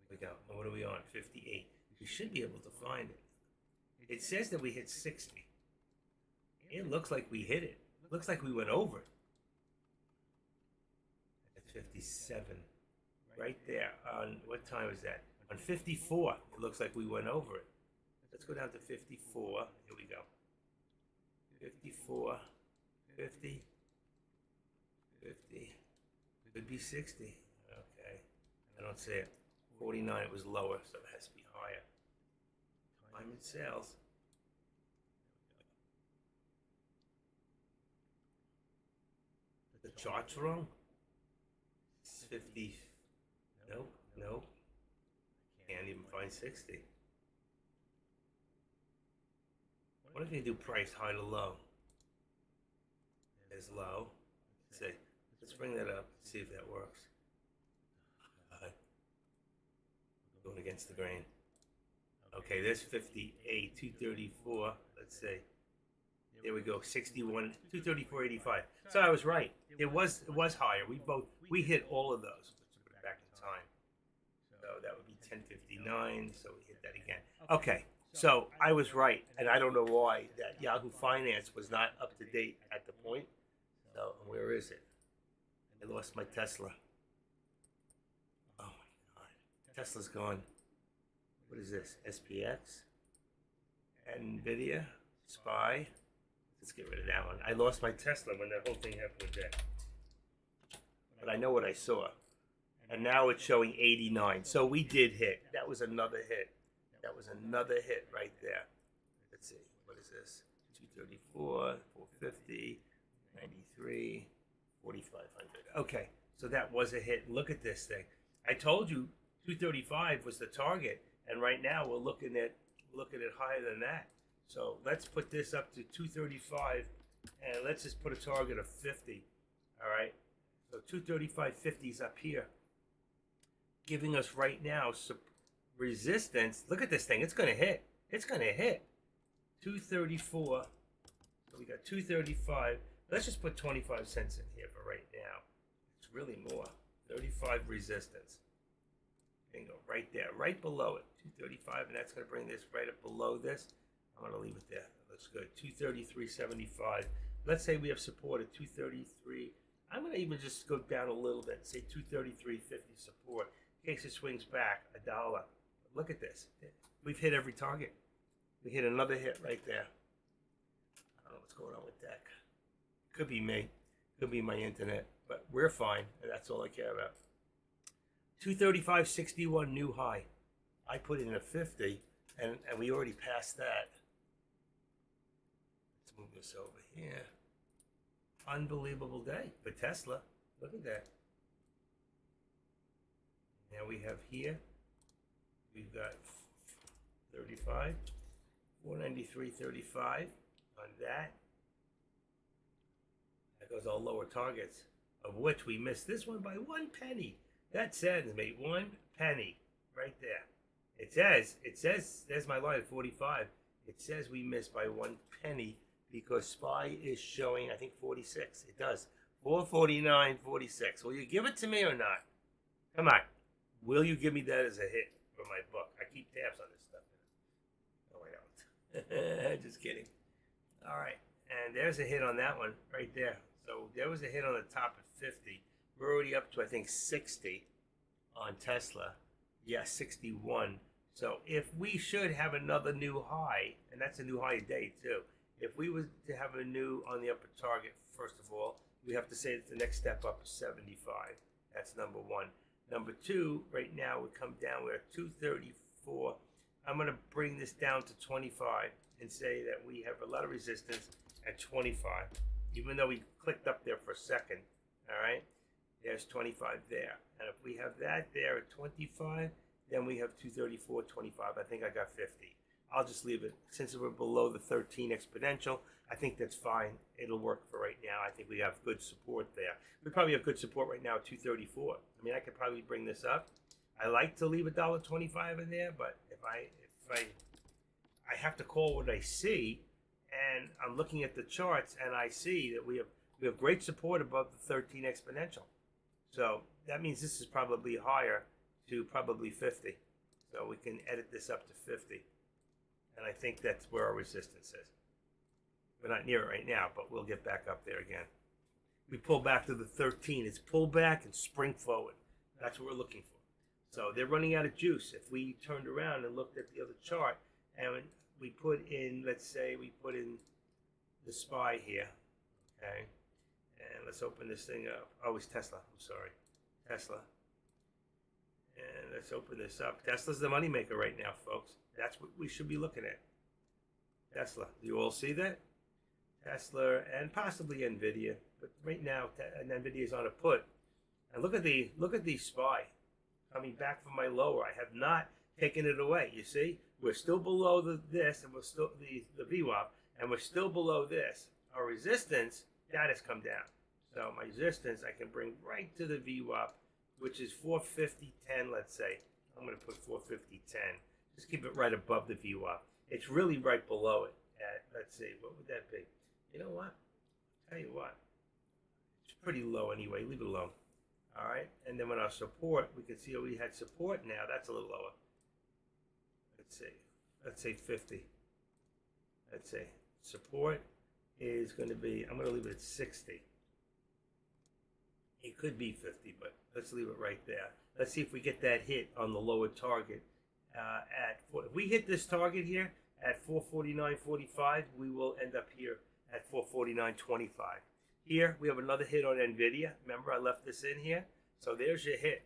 Here we go. What are we on? 58. We should be able to find it. It says that we hit 60. It looks like we hit it. It looks like we went over it. That's 57. Right there. On what time is that? On 54. It looks like we went over it. Let's go down to 54. Here we go. 54, 50, 50. Could be 60. Okay. I don't see it. 49, it was lower, so it has to be higher. Time in sales. The chart's wrong. 50. Nope, nope. Can't even find 60. What if you do price high to low? There's low. Let's see. Let's bring that up. See if that works. Going against the grain. Okay, there's 58, 234. Let's see. There we go. 61, 234.85. So I was right. It was higher. We hit all of those. Let's put it back in time. So that would be 1059. So we hit that again. Okay. So I was right, and I don't know why that Yahoo Finance was not up to date at the point. So where is it? I lost my Tesla. Oh my God, Tesla's gone. What is this? SPX, Nvidia, SPY. Let's get rid of that one. I lost my Tesla when that whole thing happened with that. But I know what I saw, and now it's showing 89. So we did hit. That was another hit. That was another hit right there. Let's see. What is this? 234, 450, 93, 4,500. Okay, so that was a hit. Look at this thing. I told you 235 was the target, and right now we're looking at it higher than that. So let's put this up to 235, and let's just put a target of 50. All right. So 235.50 is up here, giving us right now resistance. Look at this thing. It's going to hit. It's going to hit 234. So we got 235. Let's just put 25 cents in here for right now. It's really more. 35 resistance. Bingo. Right there. Right below it. 235. And that's going to bring this right up below this. I'm going to leave it there. That looks good. 233.75. Let's say we have support at 233. I'm going to even just go down a little bit. Say 233.50 support. In case it swings back $1. Look at this. We've hit every target. We hit another hit right there. I don't know what's going on with that. Could be me. Could be my internet. But we're fine. And that's all I care about. 235.61 new high. I put in a 50. And we already passed that. Let's move this over here. Unbelievable day for Tesla. Look at that. Now we have here. We've got 35, 493.35 on that. That goes all lower targets, of which we missed this one by 1 penny. That sends me 1 penny right there. It says, there's my line at 45. It says we missed by 1 penny because SPY is showing, I think, 46. It does. 449.46. Will you give it to me or not? Come on. Will you give me that as a hit for my book? I keep tabs on this stuff. No, I don't. Just kidding. All right. And there's a hit on that one right there. So there was a hit on the top at 50. We're already up to, I think, 60 on Tesla. Yeah, 61. So if we should have another new high, and that's a new high day too. If we were to have a new on the upper target, first of all, we have to say that the next step up is 75. That's number one. Number two, right now we come down, we're at 234. I'm going to bring this down to 25 and say that we have a lot of resistance at 25, even though we clicked up there for a second. All right, there's 25 there. And if we have that there at 25, then we have 234.25. I think I got 50. I'll just leave it. Since we're below the 13 exponential, I think that's fine. It'll work for right now. I think we have good support there. We probably have good support right now at 234. I mean, I could probably bring this up. I like to leave $1.25 in there, but if I have to call what I see, and I'm looking at the charts and I see that we have great support above the 13 exponential. So that means this is probably higher to probably 50. So we can edit this up to 50. And I think that's where our resistance is. We're not near it right now, but we'll get back up there again. We pull back to the 13. It's pull back and spring forward. That's what we're looking for. So they're running out of juice. If we turned around and looked at the other chart and we put in, let's say we put in the SPY here, okay? And let's open this thing up. Oh, it's Tesla. I'm sorry, Tesla. And let's open this up. Tesla's the moneymaker right now, folks. That's what we should be looking at. Tesla. Do you all see that? Tesla and possibly Nvidia, but right now Nvidia is on a put. And look at the SPY coming back from my lower. I have not taken it away. You see, we're still below this, and we're still the VWAP, and we're still below this. Our resistance that has come down. So my resistance I can bring right to the VWAP, which is 450.10. Let's say I'm going to put 450.10. Just keep it right above the VWAP. It's really right below it. At, let's see, what would that be? You know what? I'll tell you what. It's pretty low anyway. Leave it alone. All right. And then with our support, we can see we had support now. That's a little lower. Let's see. Let's say 50. Let's say support is going to be, I'm going to leave it at 60. It could be 50, but let's leave it right there. Let's see if we get that hit on the lower target. If we hit this target here at 449.45, we will end up here at 449.25. Here we have another hit on Nvidia. Remember, I left this in here. So there's your hit.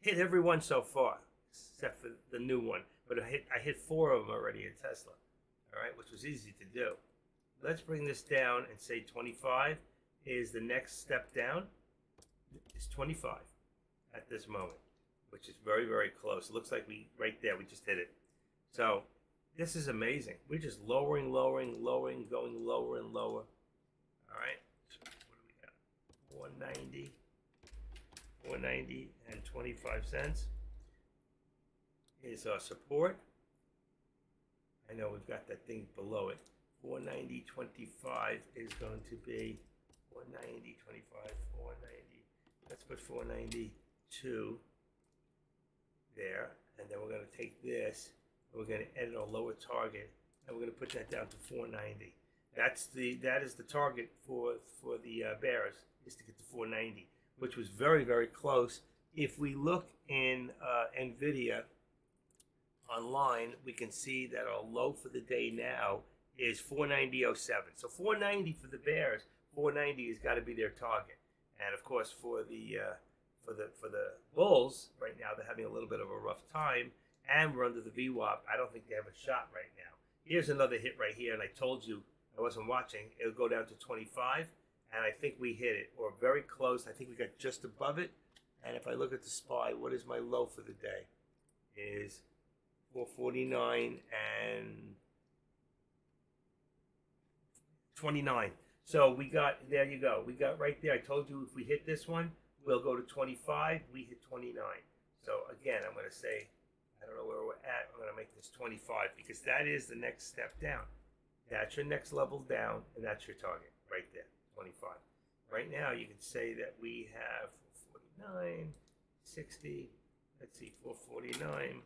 Hit every one so far, except for the new one. But I hit 4 of them already in Tesla. All right, which was easy to do. Let's bring this down and say 25 is the next step down. It's 25 at this moment, which is very, very close. It looks like right there, we just hit it. So this is amazing. We're just lowering, going lower and lower. All right. What do we got? 490 and 25 cents is our support. I know we've got that thing below it. 490.25 is going to be 490.25, 490. Let's put 492 there, and then we're going to take this, and we're going to edit our lower target, and we're going to put that down to 490. That is the target for the bears, is to get to 490, which was very, very close. If we look in Nvidia online, we can see that our low for the day now is 490.07. So 490 for the bears, 490 has got to be their target. And of course, for the bulls right now, they're having a little bit of a rough time, and we're under the VWAP. I don't think they have a shot right now. Here's another hit right here, and I told you I wasn't watching. It'll go down to 25, and I think we hit it, or very close. I think we got just above it. And if I look at the SPY, what is my low for the day? Is 449 and 29. So we got, there you go. We got right there. I told you if we hit this one, we'll go to 25. We hit 29. So again, I'm going to say, I don't know where we're at. I'm going to make this 25 because that is the next step down. That's your next level down, and that's your target right there, 25. Right now, you can say that we have 449, 60. Let's see, 449.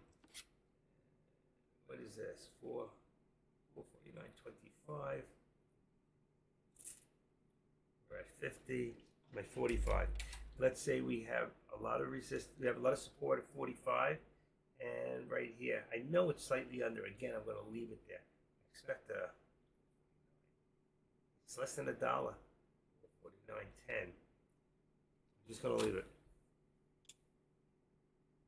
What is this? 449.25. We're at 50. I'm at 45. Let's say we have a lot of resistance. We have a lot of support at 45. And right here, I know it's slightly under. Again, I'm going to leave it there. Expect it's less than $1. 49.10. I'm just going to leave it.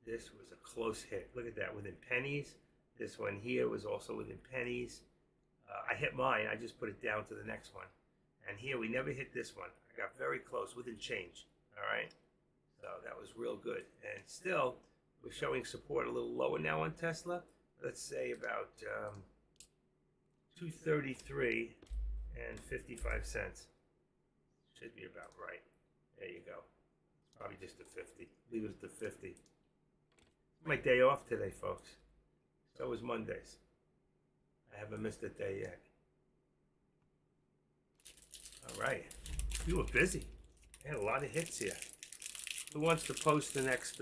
This was a close hit. Look at that, within pennies. This one here was also within pennies. I hit mine. I just put it down to the next one. And here, we never hit this one. I got very close, within change. All right? So that was real good. And still, we're showing support a little lower now on Tesla. Let's say about 233 and 55 cents. Should be about right. There you go. Probably just a 50. Leave it at the 50. My day off today, folks. So was Mondays. I haven't missed a day yet. All right. You were busy. I had a lot of hits here. Who wants to post the next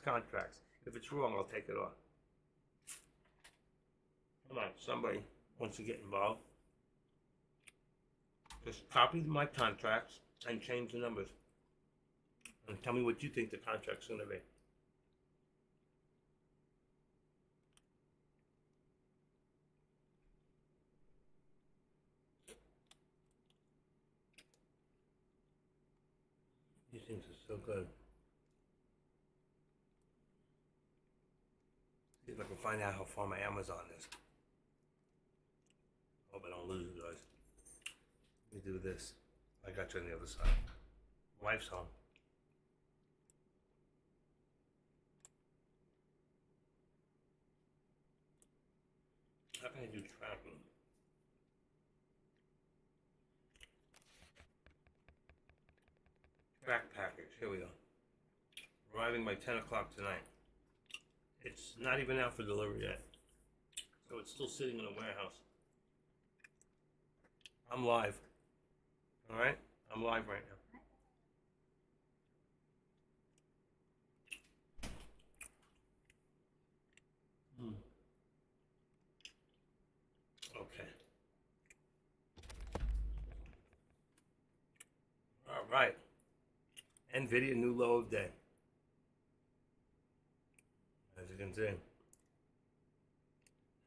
contracts? If it's wrong, I'll take it off. Come on, somebody wants to get involved. Just copy my contracts and change the numbers. And tell me what you think the contract's going to be. These things are so good. See if I can find out how far my Amazon is. Hope I don't lose you guys. Let me do this. I got you on the other side. Wife's home. How can I do tracking? Track package. Here we go. Arriving by 10 o'clock tonight. It's not even out for delivery yet. So it's still sitting in a warehouse. I'm live. Alright? I'm live right now. Okay. Alright. NVIDIA new low of day. As you can see.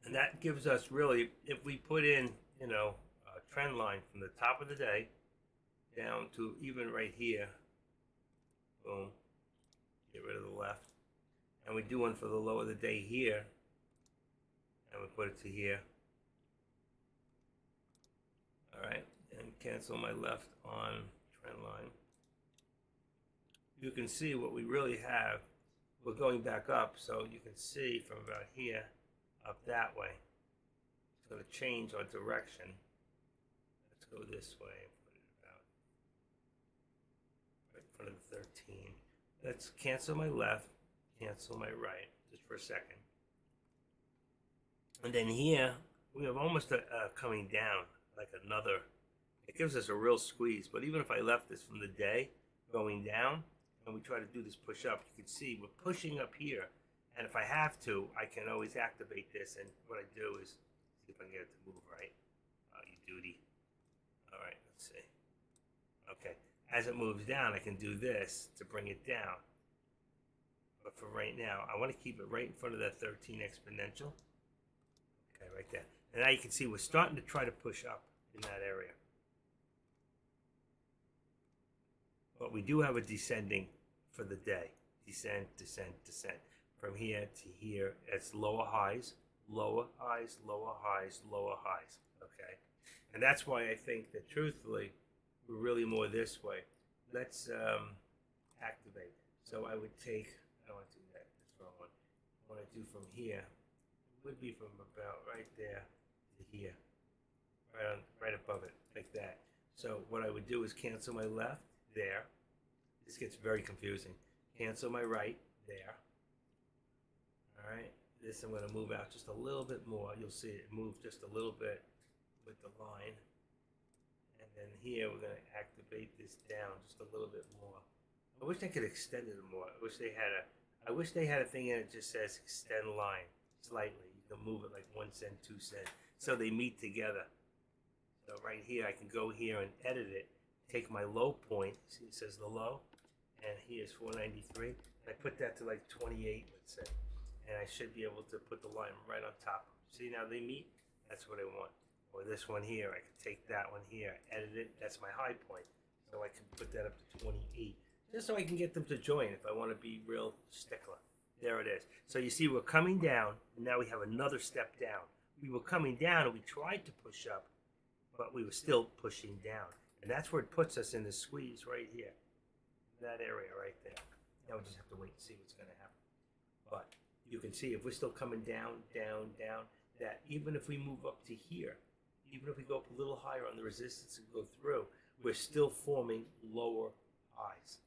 And that gives us really, if we put in, you know, a trend line from the top of the day down to even right here. Boom. Get rid of the left. And we do one for the low of the day here. And we put it to here. Alright. And cancel my left on trend line. You can see what we really have. We're going back up, so you can see from about here up that way. It's going to change our direction. Let's go this way and put it about right in front of the 13. Let's cancel my left, cancel my right, just for a second. And then here, we have almost a coming down, like another. It gives us a real squeeze, but even if I left this from the day going down, and we try to do this push up, you can see we're pushing up here. And if I have to, I can always activate this. And what I do is see if I can get it to move right. You duty. All right, let's see. Okay, as it moves down, I can do this to bring it down. But for right now, I want to keep it right in front of that 13 exponential. Okay, right there. And now you can see we're starting to try to push up in that area. But we do have a descending for the day. Descent, descent, descent. From here to here, it's lower highs, lower highs, lower highs, lower highs. Okay? And that's why I think that truthfully, we're really more this way. Let's activate. So I would take, I don't want to do that, this wrong one. What I do from here, it would be from about right there to here. Right above it, like that. So what I would do is cancel my left there. This gets very confusing. Cancel my right there. All right. This I'm going to move out just a little bit more. You'll see it move just a little bit with the line. And then here we're going to activate this down just a little bit more. I wish I could extend it more. I wish they had a thing in it that just says extend line slightly. You can move it like 1 cent, 2 cent. So they meet together. So right here I can go here and edit it. Take my low point. See it says the low. And here's 493. And I put that to like 28, let's say. And I should be able to put the line right on top. See, now they meet? That's what I want. Or this one here, I can take that one here, edit it. That's my high point. So I can put that up to 28. Just so I can get them to join if I want to be real stickler. There it is. So you see we're coming down, and now we have another step down. We were coming down and we tried to push up, but we were still pushing down. And that's where it puts us in the squeeze right here. That area right there. Now we just have to wait and see what's going to happen. But you can see if we're still coming down, down, down, that even if we move up to here, even if we go up a little higher on the resistance and go through, we're still forming lower highs.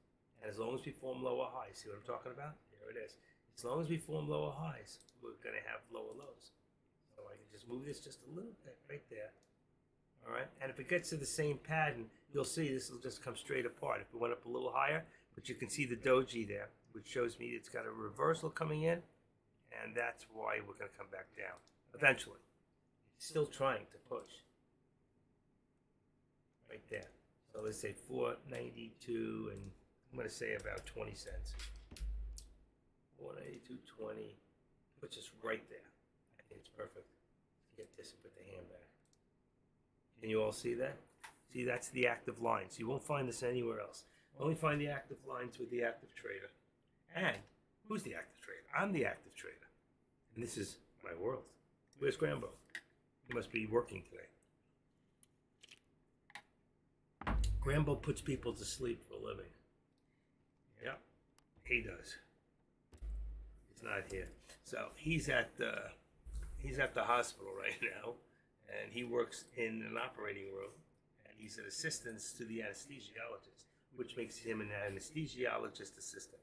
And as long as we form lower highs, see what I'm talking about? There it is. As long as we form lower highs, we're going to have lower lows. So I can just move this just a little bit right there. All right, and if it gets to the same pattern, you'll see this will just come straight apart. If it went up a little higher, but you can see the doji there, which shows me it's got a reversal coming in, and that's why we're going to come back down eventually. It's still trying to push. Right there. So let's say 492, and I'm going to say about 20 cents. 492.20 puts us right there. I think it's perfect. Get this and put the hand back. Can you all see that? See, that's the active line. So you won't find this anywhere else. Only find the active lines with the active trader. And who's the active trader? I'm the active trader. And this is my world. Where's Grambo? He must be working today. Grambo puts people to sleep for a living. Yeah, he does. He's not here. So he's at the hospital right now, and he works in an operating room, and he's an assistant to the anesthesiologist, which makes him an anesthesiologist assistant.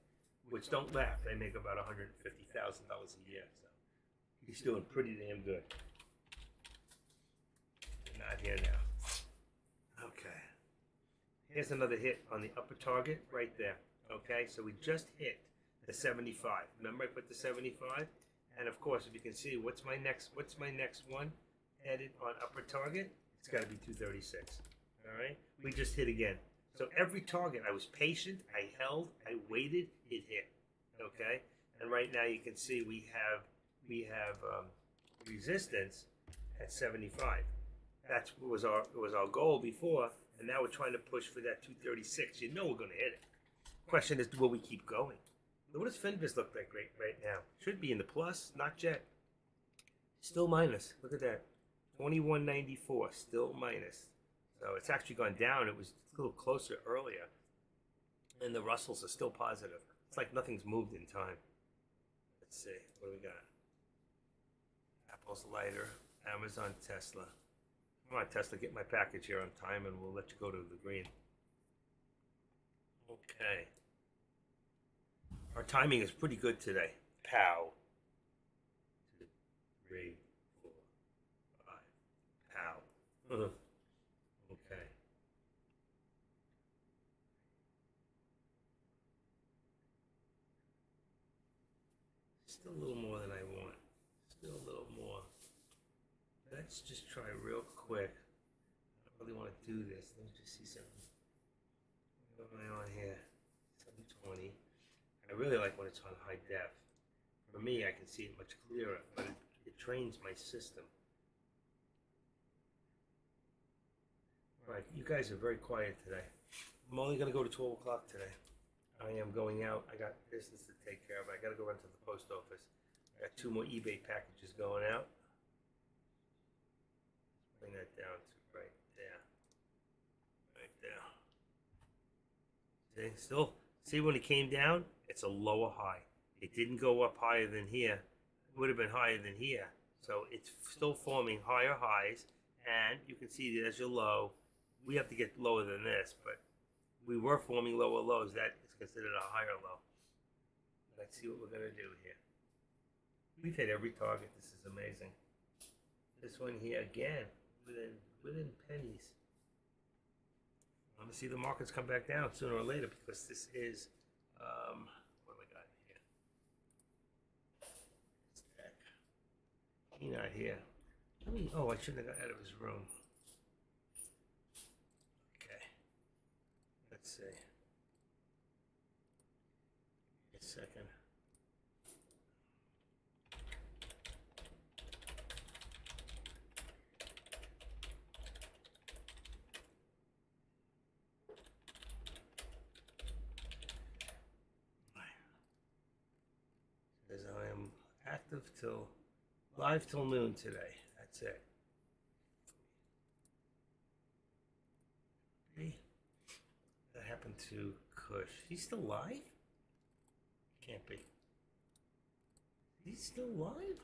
Which, don't laugh, they make about $150,000 a year. So he's doing pretty damn good. Not here now. Okay. Here's another hit on the upper target right there. Okay, so we just hit the 75. Remember I put the 75? And of course, if you can see, what's my next one headed on upper target? It's got to be 236. All right, we just hit again. So every target, I was patient, I held, I waited, it hit. Okay, and right now you can see we have resistance at 75. That was our goal before, and now we're trying to push for that 236. You know we're going to hit it. Question is, will we keep going? What does Finviz look like right now? Should be in the plus, not yet. Still minus. Look at that. 2194, still minus. So it's actually gone down. It was a little closer earlier. And the Russells are still positive. It's like nothing's moved in time. Let's see. What do we got? Apple's lighter. Amazon, Tesla. Come on, Tesla, get my package here on time and we'll let you go to the green. Okay. Our timing is pretty good today. Pow. 2, 3, 4, 5. Pow. Okay. Still a little more than I want. Still a little more. Let's just try real quick. I don't really want to do this. Let me just see something. What am I on here? 720. I really like when it's on high def. For me, I can see it much clearer, but it trains my system. All right, you guys are very quiet today. I'm only going to go to 12 o'clock today. I am going out. I got business to take care of. I got to go run to the post office. I got 2 more eBay packages going out. Bring that down to right there. Right there. See, still, see when it came down? It's a lower high. It didn't go up higher than here. It would have been higher than here. So it's still forming higher highs. And you can see there's your low. We have to get lower than this, but we were forming lower lows. That is considered a higher low. Let's see what we're going to do here. We've hit every target. This is amazing. This one here again, within pennies. I'm going to see the markets come back down sooner or later because this is, what do we got here? He's not here. Oh, I shouldn't have got out of his room. Okay. Let's see. A second. As I am active live till noon today. That's it. That happened to Kush. He's still live? Can't be. He's still live?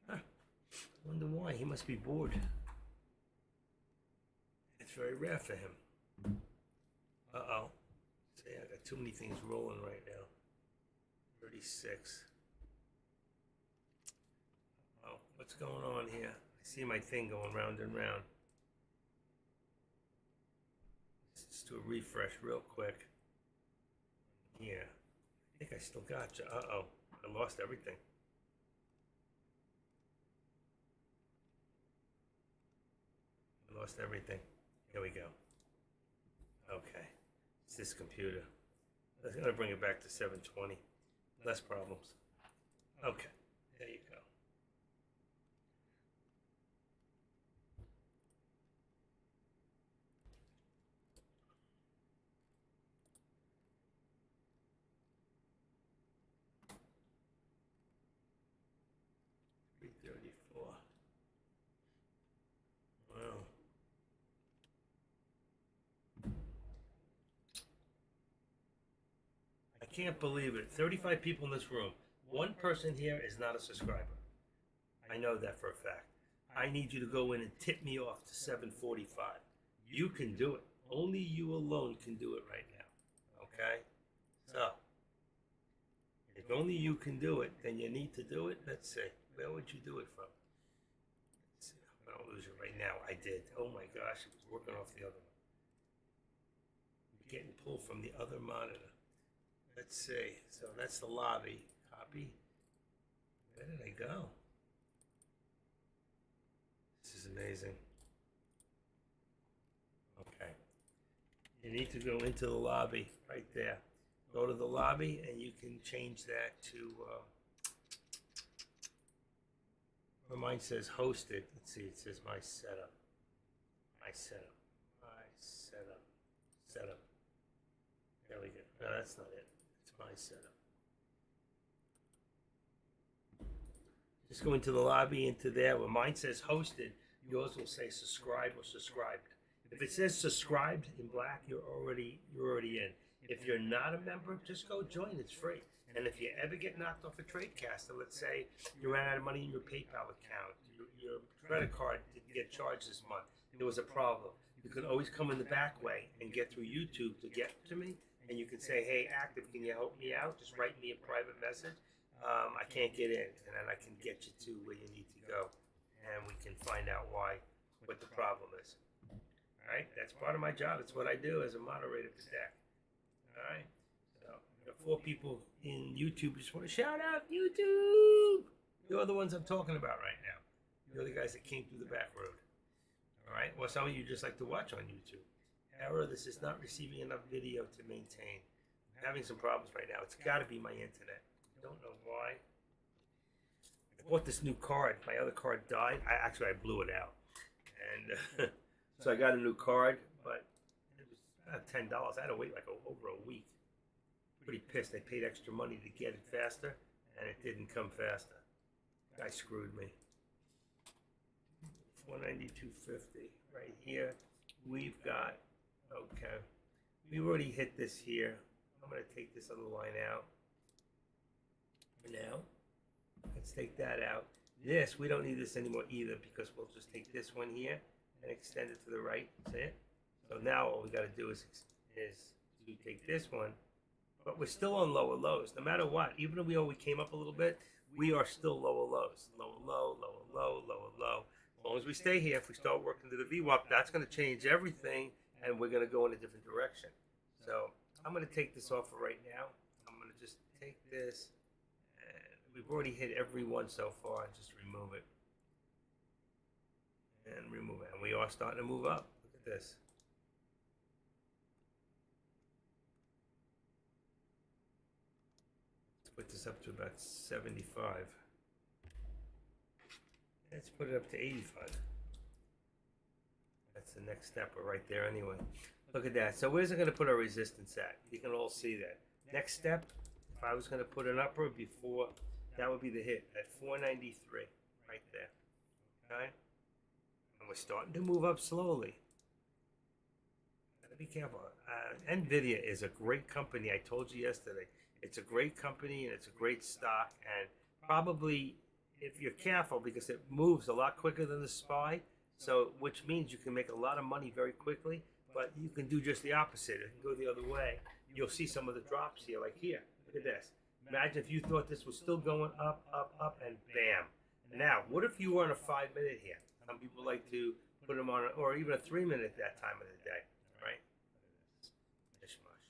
Huh. Wonder why. He must be bored. It's very rare for him. Uh-oh. See, I got too many things rolling right now. 36. Oh, what's going on here? I see my thing going round and round. Let's do a refresh real quick. Here. I think I still got you. Uh-oh. I lost everything. I lost everything. Here we go. Okay. It's this computer. That's going to bring it back to 720. Less problems. Okay. There you go. can't believe it. 35 people in this room. One person here is not a subscriber. I know that for a fact. I need you to go in and tip me off to 745. You can do it. Only you alone can do it right now. Okay? So, if only you can do it, then you need to do it. Let's see. Where would you do it from? Let's see. I don't lose it right now. I did. Oh my gosh, it was working off the other one. Getting pulled from the other monitor. Let's see. So that's the lobby. Copy. Where did I go? This is amazing. Okay. You need to go into the lobby right there. Go to the lobby and you can change that to where mine says hosted. Let's see, it says my setup. My setup. My setup. Setup. There we go. No, that's not it. It's my setup. Just go into the lobby, into there. Where mine says hosted, yours will say subscribe or subscribed. If it says subscribed in black, you're already in. If you're not a member, just go join. It's free. And if you ever get knocked off a TradeCaster, let's say you ran out of money in your PayPal account, your credit card didn't get charged this month, there was a problem. You can always come in the back way and get through YouTube to get to me. And you can say, hey, Active, can you help me out? Just write me a private message. I can't get in. And then I can get you to where you need to go. And we can find out what the problem is. All right? That's part of my job. It's what I do as a moderator for DEC. All right? So, the 4 people in YouTube just want to shout out YouTube. You're the ones I'm talking about right now. You're the guys that came through the back road. All right? Well, some of you just like to watch on YouTube. Error, this is not receiving enough video to maintain. I'm having some problems right now. It's got to be my internet. I don't know why. I bought this new card. My other card died. I blew it out. And so I got a new card, but it was about $10. I had to wait like over a week. Pretty pissed. I paid extra money to get it faster, and it didn't come faster. Guy screwed me. $492.50 right here. We've got, okay, we've already hit this here. I'm going to take this other line out. Now, let's take that out. This, we don't need this anymore either because we'll just take this one here and extend it to the right. That's it. So now all we got to do is to take this one, but we're still on lower lows. No matter what, even if we came up a little bit, we are still lower lows. Lower low, lower low, lower low. As long as we stay here, if we start working to the VWAP, that's going to change everything, and we're going to go in a different direction. So I'm going to take this off for right now. I'm going to just take this, and we've already hit every one so far, and just remove it. And remove it. And we are starting to move up. Look at this. Let's put this up to about 75. Let's put it up to 85. That's the next step. We're right there anyway. Look at that. So where's it going to put our resistance at? You can all see that. Next step, if I was going to put an upper before, that would be the hit at 493 right there. Okay? And we're starting to move up slowly. Gotta be careful. NVIDIA is a great company. I told you yesterday. It's a great company and it's a great stock. And probably, if you're careful, because it moves a lot quicker than the SPY, so which means you can make a lot of money very quickly, but you can do just the opposite. It can go the other way. You'll see some of the drops here, like here. Look at this. Imagine if you thought this was still going up, up, up, and bam. Now, what if you were on a 5-minute here? Some people like to put them on, or even a 3-minute at that time of the day, right? Mishmash.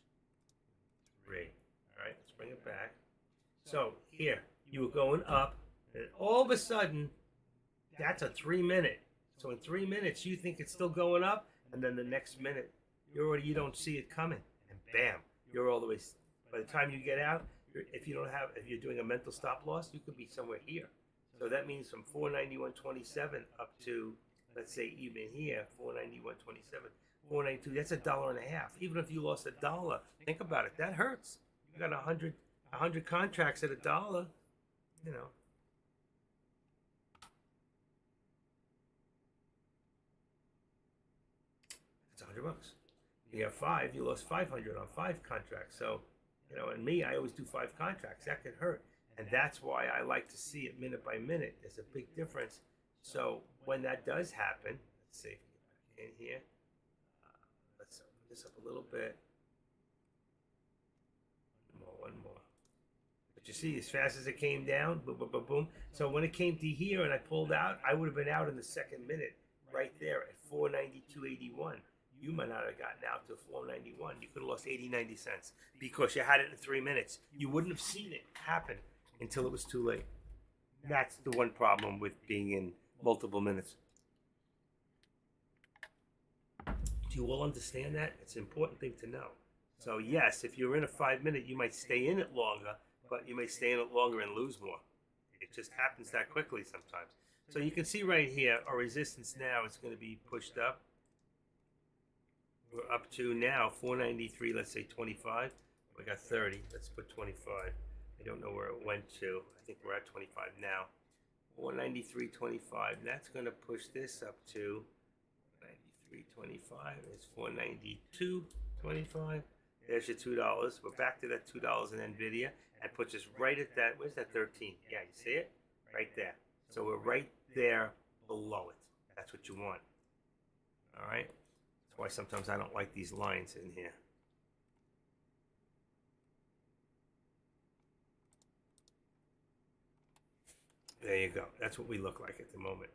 3. All right, let's bring it back. So here, you were going up, and all of a sudden, that's a 3-minute. So in 3 minutes, you think it's still going up, and then the next minute, you don't see it coming, and bam, you're all the way. By the time you get out, if you're doing a mental stop loss, you could be somewhere here. So that means from 491.27 up to, let's say, even here, 491.27, 492. That's $1.50. Even if you lost $1, think about it. That hurts. You got 100 contracts at $1. You know. It's $100. You have 5. You lost 500 on 5 contracts. So, You know, and me, I always do 5 contracts. That could hurt. And that's why I like to see it minute by minute. There's a big difference. So when that does happen, let's see if we get back in here. Let's open this up a little bit. One more. But you see, as fast as it came down, boom, boom, boom, boom. So when it came to here and I pulled out, I would have been out in the second minute right there at 492.81. You might not have gotten out to 491. You could have lost 80, 90 cents because you had it in 3 minutes. You wouldn't have seen it happen until it was too late. That's the one problem with being in multiple minutes. Do you all understand that? It's an important thing to know. So yes, if you're in a 5 minute, you might stay in it longer, but you may stay in it longer and lose more. It just happens that quickly sometimes. So you can see right here, our resistance now is going to be pushed up. We're up to now 493, let's say 25. We got 30, let's put 25. I don't know where it went to. I think we're at 25 now. 493.25. That's going to push this up to 93.25. It's 492.25. There's your $2. We're back to that $2 in NVIDIA. That puts us right at that. Where's that 13? Yeah, you see it? Right there. So we're right there below it. That's what you want. All right? That's why sometimes I don't like these lines in here. There you go. That's what we look like at the moment.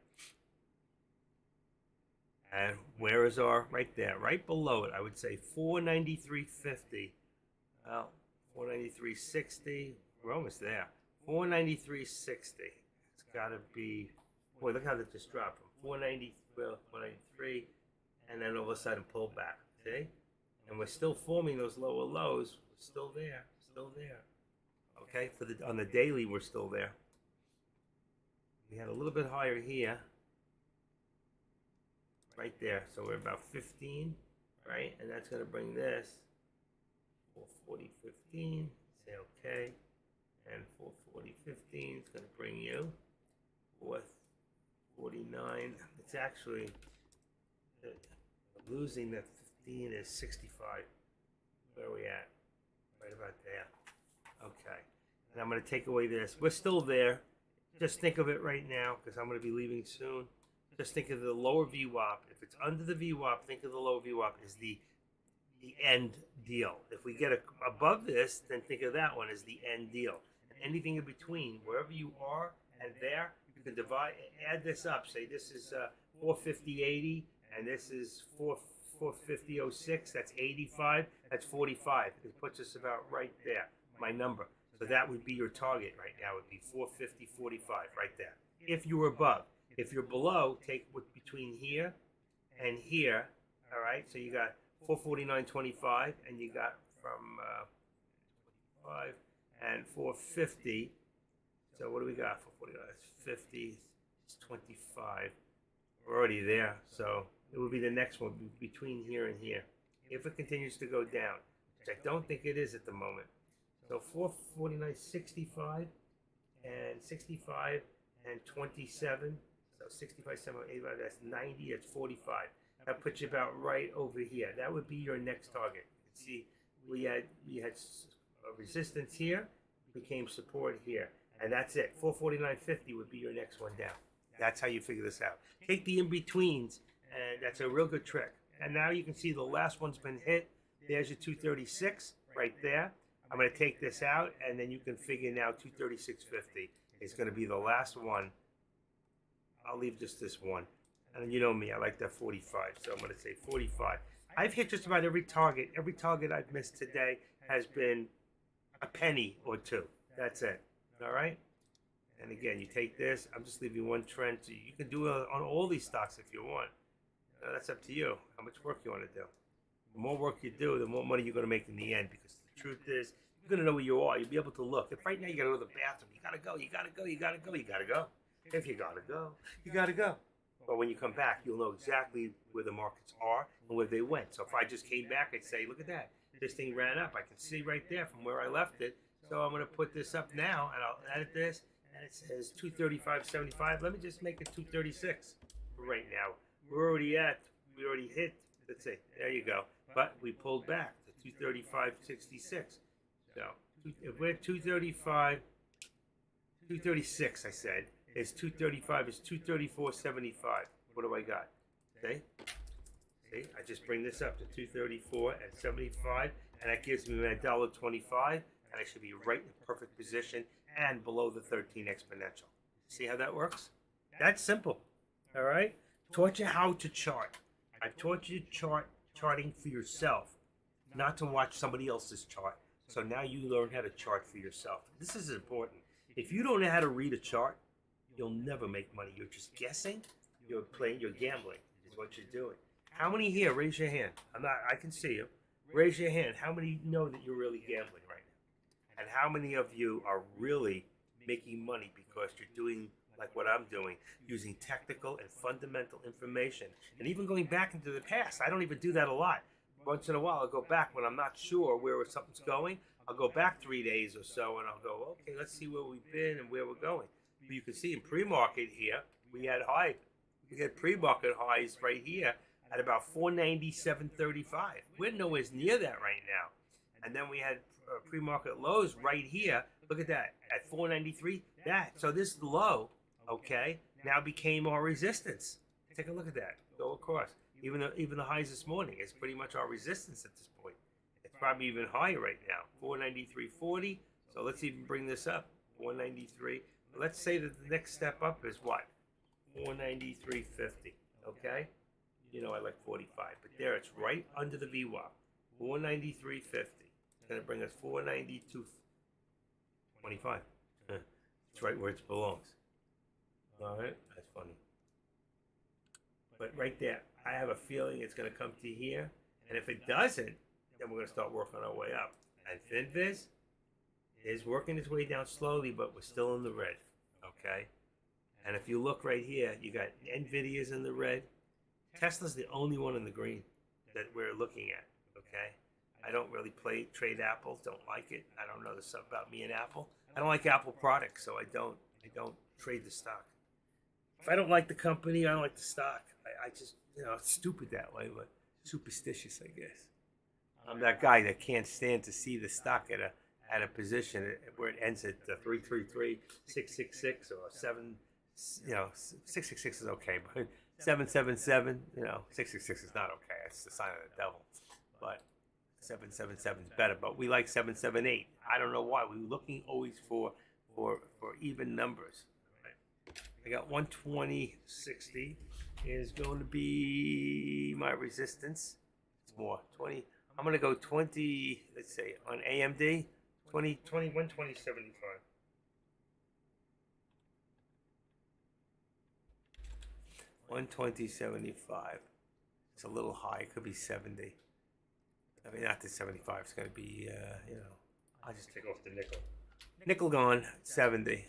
And where is our, right there, right below it, I would say 493.50. Well, 493.60. We're almost there. 493.60. It's got to be, boy, look how that just dropped from 493, and then all of a sudden pull back. See? And we're still forming those lower lows. We're still there. Still there. Okay? On the daily, we're still there. We had a little bit higher here. Right there. So we're about 15, right? And that's going to bring this 440.15. Say okay. And 440.15 is going to bring you 449. It's actually losing that 15 is 65. Where are we at? Right about there. Okay. And I'm going to take away this. We're still there. Just think of it right now because I'm going to be leaving soon. Just think of the lower VWAP. If it's under the VWAP, think of the lower VWAP as the end deal. If we get above this, then think of that one as the end deal. And anything in between, wherever you are and there, you can add this up. Say this is 450.80, and this is 450.06. That's 85. That's 45. It puts us about right there. My number. So that would be your target right now. It would be 450.45 right there. If you were above. If you're below, take what's between here and here, all right? So you got 449.25, and you got from 5 and 450. So what do we got? 449, that's 50, it's 25. We're already there. So it will be the next one between here and here. If it continues to go down, which I don't think it is at the moment. So 449.65 and 65 and 27. So 65, 75, 85, that's 90, that's 45. That puts you about right over here. That would be your next target. See, we had resistance here, became support here. And that's it. 449.50 would be your next one down. That's how you figure this out. Take the in-betweens, and that's a real good trick. And now you can see the last one's been hit. There's your 236 right there. I'm going to take this out, and then you can figure now 236.50 is going to be the last one. I'll leave just this one. And you know me, I like that 45. So I'm going to say 45. I've hit just about every target. Every target I've missed today has been a penny or two. That's it. All right? And again, you take this. I'm just leaving one trend. So you can do it on all these stocks if you want. That's up to you. How much work you want to do. The more work you do, the more money you're going to make in the end. Because the truth is, you're going to know where you are. You'll be able to look. If right now you got to go to the bathroom, you got to go, you got to go, you got to go, you got to go. If you got to go, you got to go. But when you come back, you'll know exactly where the markets are and where they went. So if I just came back, I'd say, look at that. This thing ran up. I can see right there from where I left it. So I'm going to put this up now, and I'll edit this. And it says 235.75. Let me just make it 236 right now. We already hit. Let's see. There you go. But we pulled back to 235.66. So if we're 235, 236, I said, is 235 is 234.75. What do I got? See? See, I just bring this up to 234 and 75, and that gives me my $1.25, and I should be right in the perfect position and below the 13 exponential. See how that works? That's simple. All right? Taught you how to chart. I taught you charting for yourself, not to watch somebody else's chart. So now you learn how to chart for yourself. This is important. If you don't know how to read a chart, you'll never make money. You're just guessing. You're gambling is what you're doing. How many here? Raise your hand. I can see you. Raise your hand. How many know that you're really gambling right now? And how many of you are really making money because you're doing like what I'm doing, using technical and fundamental information, and even going back into the past? I don't even do that a lot. Once in a while, I'll go back when I'm not sure where something's going. I'll go back 3 days or so, and I'll go, okay, let's see where we've been and where we're going. But you can see in pre-market here, we had pre-market highs right here at about 497.35. We're nowhere near that right now. And then we had pre-market lows right here. Look at that, at 493. So this low, okay, now became our resistance. Take a look at that. Go across. Even the highs this morning is pretty much our resistance at this point. It's probably even higher right now, 493.40. So let's even bring this up, 493. Let's say that the next step up is what? 493.50. Okay. You know I like 45, but there it's right under the VWAP. 493.50. It's going to bring us 492.25. It's right where it belongs. All right, that's funny. But right there, I have a feeling it's going to come to here, and if it doesn't, then we're going to start working our way up. And FinViz is working its way down slowly, but we're still in the red. Okay. And if you look right here, you got Nvidia's in the red. Tesla's the only one in the green that we're looking at, okay? I don't really trade Apple, don't like it. I don't know the stuff about me and Apple. I don't like Apple products, so I don't trade the stock. If I don't like the company, I don't like the stock. I just, it's stupid that way, but superstitious, I guess. I'm that guy that can't stand to see the stock at a position where it ends at 333, 666, or 7. 666 is okay, but 777, 666 is not okay. It's the sign of the devil. But 777 is better. But we like 778. I don't know why. We're looking always for even numbers. Right? I got 120.60 is going to be my resistance. It's more 20. I'm going to go 20. Let's say on AMD 120.75. 120.75. It's a little high. It could be 70. I mean, not the 75. It's going to be, I'll just take off the nickel. Nickel gone, 70.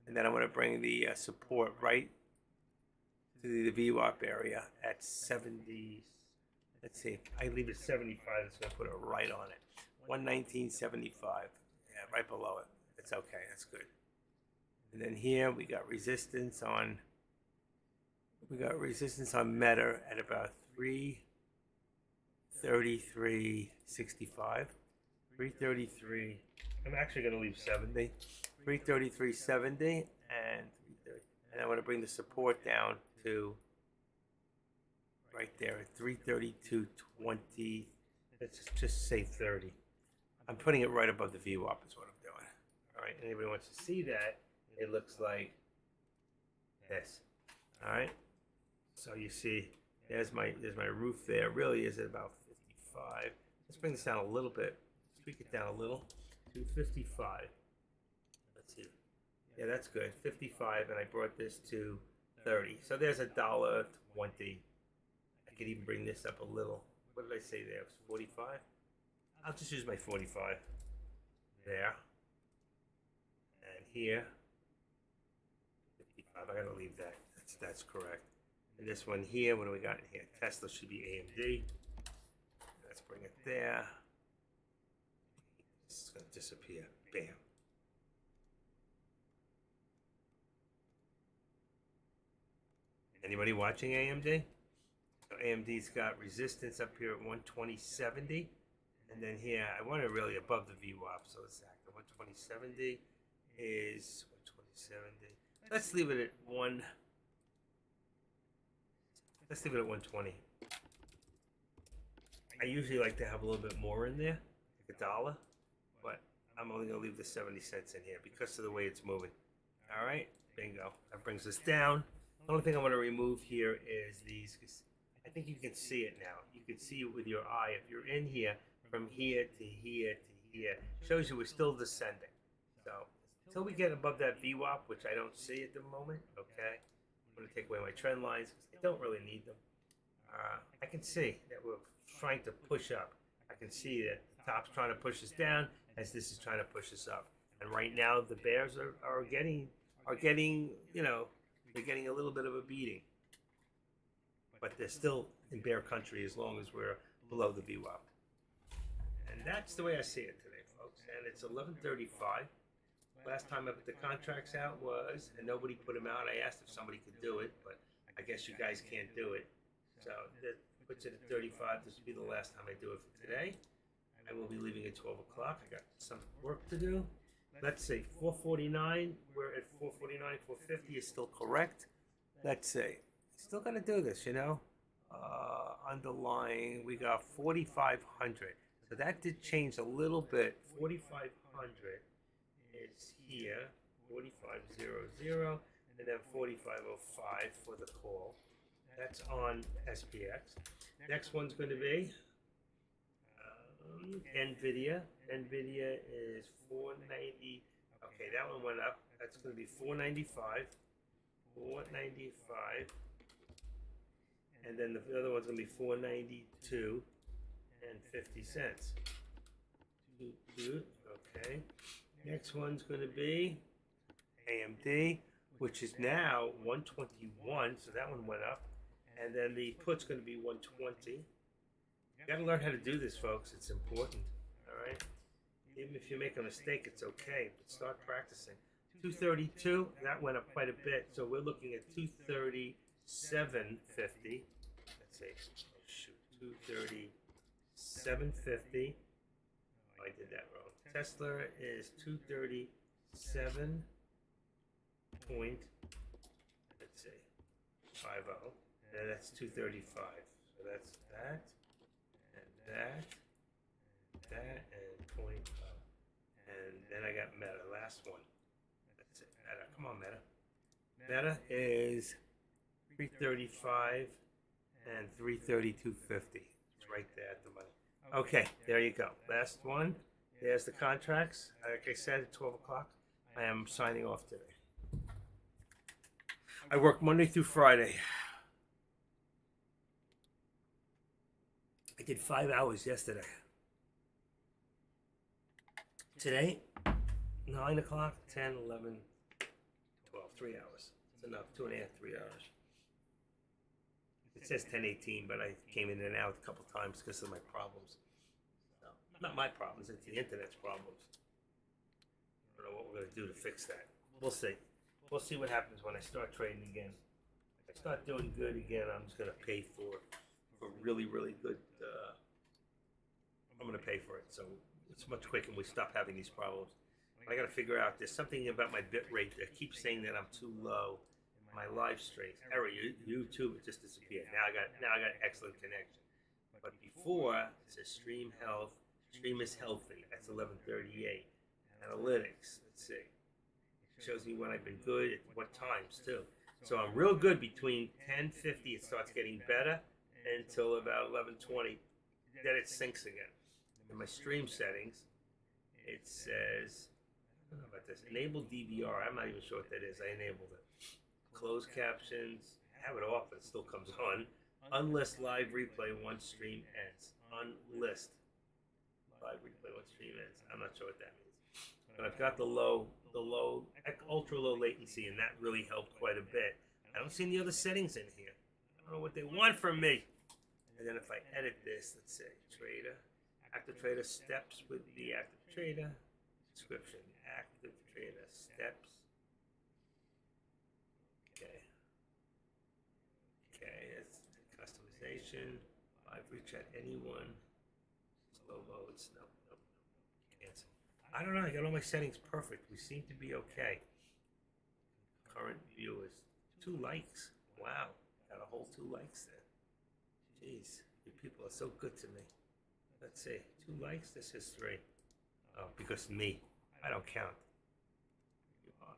And then I'm going to bring the support right to the VWAP area at 70. Let's see. I leave it 75. It's going to put it right on it. 119.75. Yeah, right below it. It's okay. That's good. And then here we got resistance on. Meta at about 333.65. 333. I'm actually going to leave 70. 333.70 and I want to bring the support down to right there at 332.20. Let's just say 30. I'm putting it right above the VWAP is what I'm doing. All right. Anybody wants to see that? It looks like this. All right. So you see, there's my roof there. Really is at about 55. Let's bring this down a little bit. Tweak it down a little to 55. Let's see. Yeah, that's good. 55, and I brought this to 30. So there's $1.20. I could even bring this up a little. What did I say there? It was 45. I'll just use my 45 there. And here, 55. I gotta leave that. That's correct. And this one here, what do we got in here? Tesla should be AMD. Let's bring it there. This is going to disappear. Bam. Anybody watching AMD? So AMD's got resistance up here at 120.70. And then here, I want it really above the VWAP, so it's active. 12070 is 12070. Let's leave it at one. Let's leave it at 120. I usually like to have a little bit more in there, like $1, but I'm only gonna leave the 70 cents in here because of the way it's moving. All right, bingo. That brings us down. The only thing I want to remove here is these, because I think you can see it now. You can see it with your eye. If you're in here, from here to here to here, shows you we're still descending. So until we get above that VWAP, which I don't see at the moment, okay, I'm going to take away my trend lines because I don't really need them. I can see that we're trying to push up. I can see that the top's trying to push us down as this is trying to push us up. And right now the bears are getting, you know, they're getting a little bit of a beating. But they're still in bear country as long as we're below the VWAP. And that's the way I see it today, folks. And it's 11:35. Last time I put the contracts out was, and nobody put them out. I asked if somebody could do it, but I guess you guys can't do it. So that puts it at 35. This will be the last time I do it for today. I will be leaving at 12 o'clock. I got some work to do. Let's see, 449. We're at 449. 450 is still correct. Let's see. Still gonna do this, you know. Underlying, we got 4,500. So that did change a little bit. 4,500 is here. 4,500, and then 4,505 for the call. That's on SPX. Next one's going to be NVIDIA. NVIDIA is 490. Okay, that one went up. That's going to be 495. 495. And then the other one's going to be 492 and 50 cents. Okay. Next one's going to be AMD, which is now 121. So that one went up. And then the put's going to be 120. You got to learn how to do this, folks. It's important. All right. Even if you make a mistake, it's okay. But start practicing. 232. That went up quite a bit. So we're looking at 237.50. Let's see. Oh, shoot. 237.50. Oh, I did that wrong. Tesla is 237 point. Let's see. 50. And that's 235. So that's that, and that, and that, and point. And then I got Meta. Last one. That's it. Meta. Come on, Meta. Meta is 335 and 332.50. It's right there at the money. Okay, there you go. Last one. There's the contracts. Like I said, at 12 o'clock, I am signing off today. I work Monday through Friday. I did 5 hours yesterday. Today, 9 o'clock, 10, 11, 12, 3 hours. It's enough, 2.5, 3 hours. It says 10:18, but I came in and out a couple times because of my problems. No, not my problems, it's the internet's problems. I don't know what we're going to do to fix that. We'll see. We'll see what happens when I start trading again. If I start doing good again, I'm just going to pay for really, really good. I'm going to pay for it. So it's much quicker and we stop having these problems. But I got to figure out, there's something about my bit rate that keeps saying that I'm too low. My live streams, error, YouTube, it just disappeared. Now I got excellent connection. But before, it says stream health, stream is healthy. That's 11:38. Analytics, let's see. It shows me when I've been good, at what times too. So I'm real good between 10:50. It starts getting better until about 11:20. Then it sinks again. In my stream settings, it says, I don't know about this, enable DVR. I'm not even sure what that is. I enabled it. Closed captions, have it off, but it still comes on. Unlist live replay once stream ends. Unlist live replay once stream ends. I'm not sure what that means. But I've got the ultra low latency, and that really helped quite a bit. I don't see any other settings in here. I don't know what they want from me. And then if I edit this, let's say trader, active trader steps with the active trader, description, active trader steps. Okay, it's customization, live reach at anyone, Low modes. No, no, no. Cancel. I don't know. I got all my settings perfect. We seem to be okay. Current viewers. 2 likes. Wow. Got a whole 2 likes there. Jeez. You people are so good to me. Let's see. 2 likes. This is 3. Oh, because me. I don't count.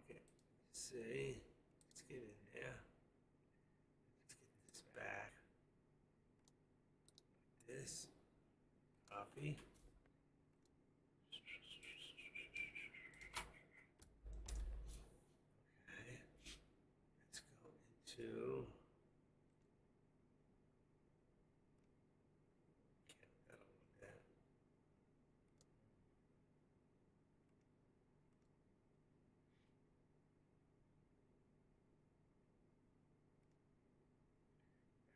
Okay. Let's see. Let's get in there. Let's get this back. This. Copy. Okay. Let's go into. I don't want that.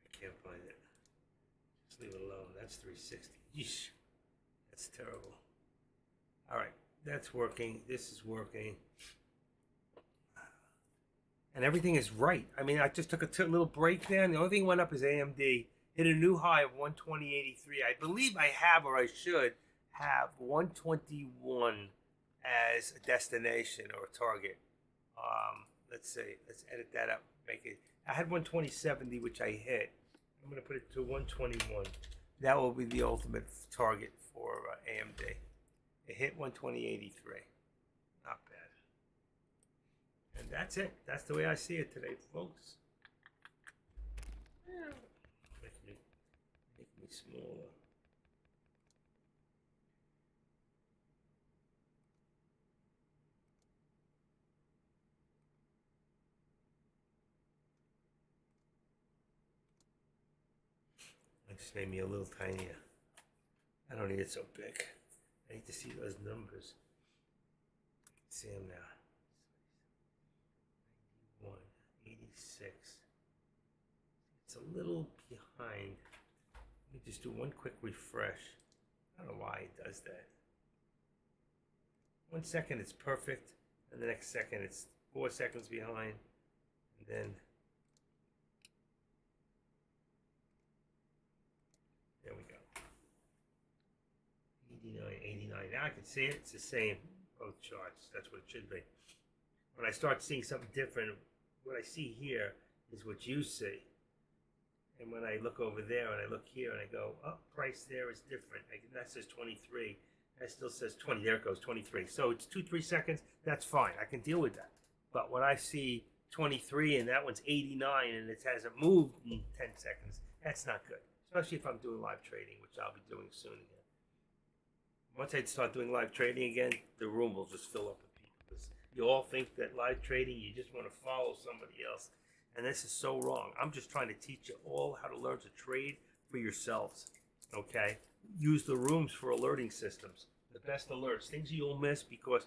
I can't find it. Just leave it alone. That's 360. Yeesh. That's terrible. All right, that's working. This is working. And everything is right. I mean, I just took a little break there, and the only thing went up is AMD. Hit a new high of 120.83. I believe I have, or I should have, 121 as a destination or a target. Let's see. Let's edit that up. Make it. I had 120.70, which I hit. I'm going to put it to 121. That will be the ultimate target for AMD. It hit 120.83. Not bad. And that's it. That's the way I see it today, folks. Make me smaller. It just made me a little tinier. I don't need it so big. I need to see those numbers. See them now. 91, 86. It's a little behind. Let me just do one quick refresh. I don't know why it does that. 1 second it's perfect, and the next second it's 4 seconds behind, and then there we go. 89, 89. Now I can see it. It's the same, both charts. That's what it should be. When I start seeing something different, what I see here is what you see. And when I look over there and I look here and I go, oh, price there is different. That says 23. That still says 20. There it goes, 23. So it's 2-3 seconds. That's fine. I can deal with that. But when I see 23 and that one's 89 and it hasn't moved in 10 seconds, that's not good. Especially if I'm doing live trading, which I'll be doing soon again. Once I start doing live trading again, the room will just fill up with people. Because you all think that live trading, you just want to follow somebody else. And this is so wrong. I'm just trying to teach you all how to learn to trade for yourselves. Okay? Use the rooms for alerting systems. The best alerts. Things you'll miss because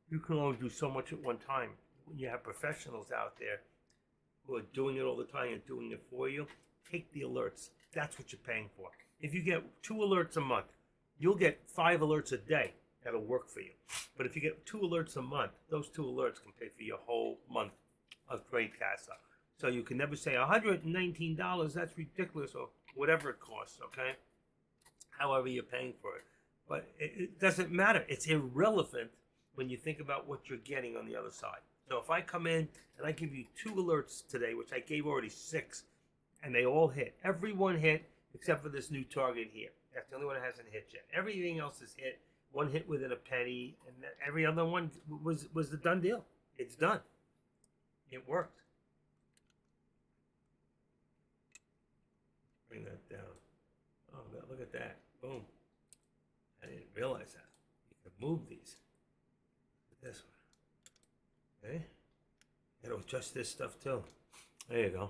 you can only do so much at one time. When you have professionals out there who are doing it all the time and doing it for you, take the alerts. That's what you're paying for. If you get 2 alerts a month, you'll get 5 alerts a day. That'll work for you. But if you get 2 alerts a month, those 2 alerts can pay for your whole month of TradeCaster. So you can never say $119, that's ridiculous, or whatever it costs, okay? However you're paying for it. But it doesn't matter. It's irrelevant when you think about what you're getting on the other side. So if I come in and I give you 2 alerts today, which I gave already 6, and they all hit. Every one hit except for this new target here. That's the only one that hasn't hit yet. Everything else is hit. One hit within a penny, and every other one was the done deal. It's done. It worked. Bring that down. Oh, look at that. Boom. I didn't realize that. You could move these. Look at this one. Okay. You gotta adjust this stuff too. There you go.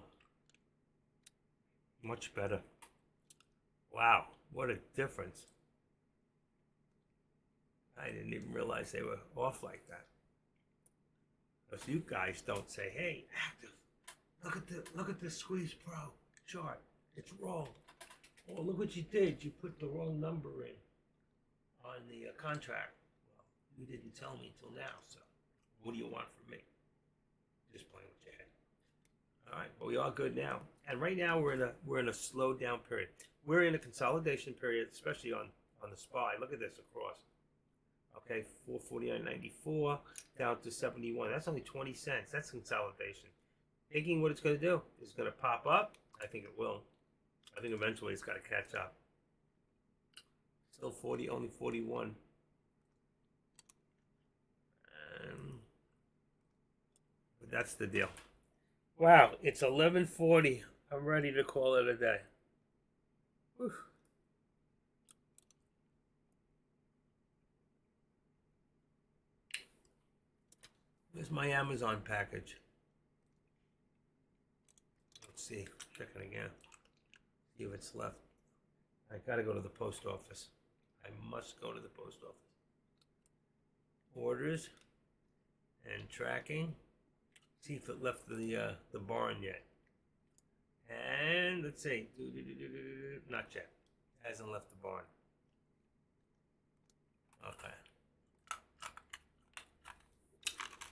Much better. Wow, what a difference. I didn't even realize they were off like that. Because you guys don't say, hey, active, look at the Squeeze Pro chart. It's wrong. Oh, look what you did. You put the wrong number in on the contract. Well, you didn't tell me until now, so what do you want from me? Just playing with your head. All right, but we are good now. And right now we're in a slow down period. We're in a consolidation period, especially on on the SPY. Look at this across. Okay, 449.94 down to 71. That's only 20 cents. That's consolidation. Thinking what it's going to do is going to pop up. I think it will. I think eventually it's got to catch up. Still 40, only 41. But that's the deal. Wow, it's 11:40. I'm ready to call it a day. Whew. Here's my Amazon package. Let's see. Checking again. See if it's left. I gotta go to the post office. I must go to the post office. Orders and tracking. See if it left the barn yet. And let's see. Not yet. Hasn't left the barn. Okay.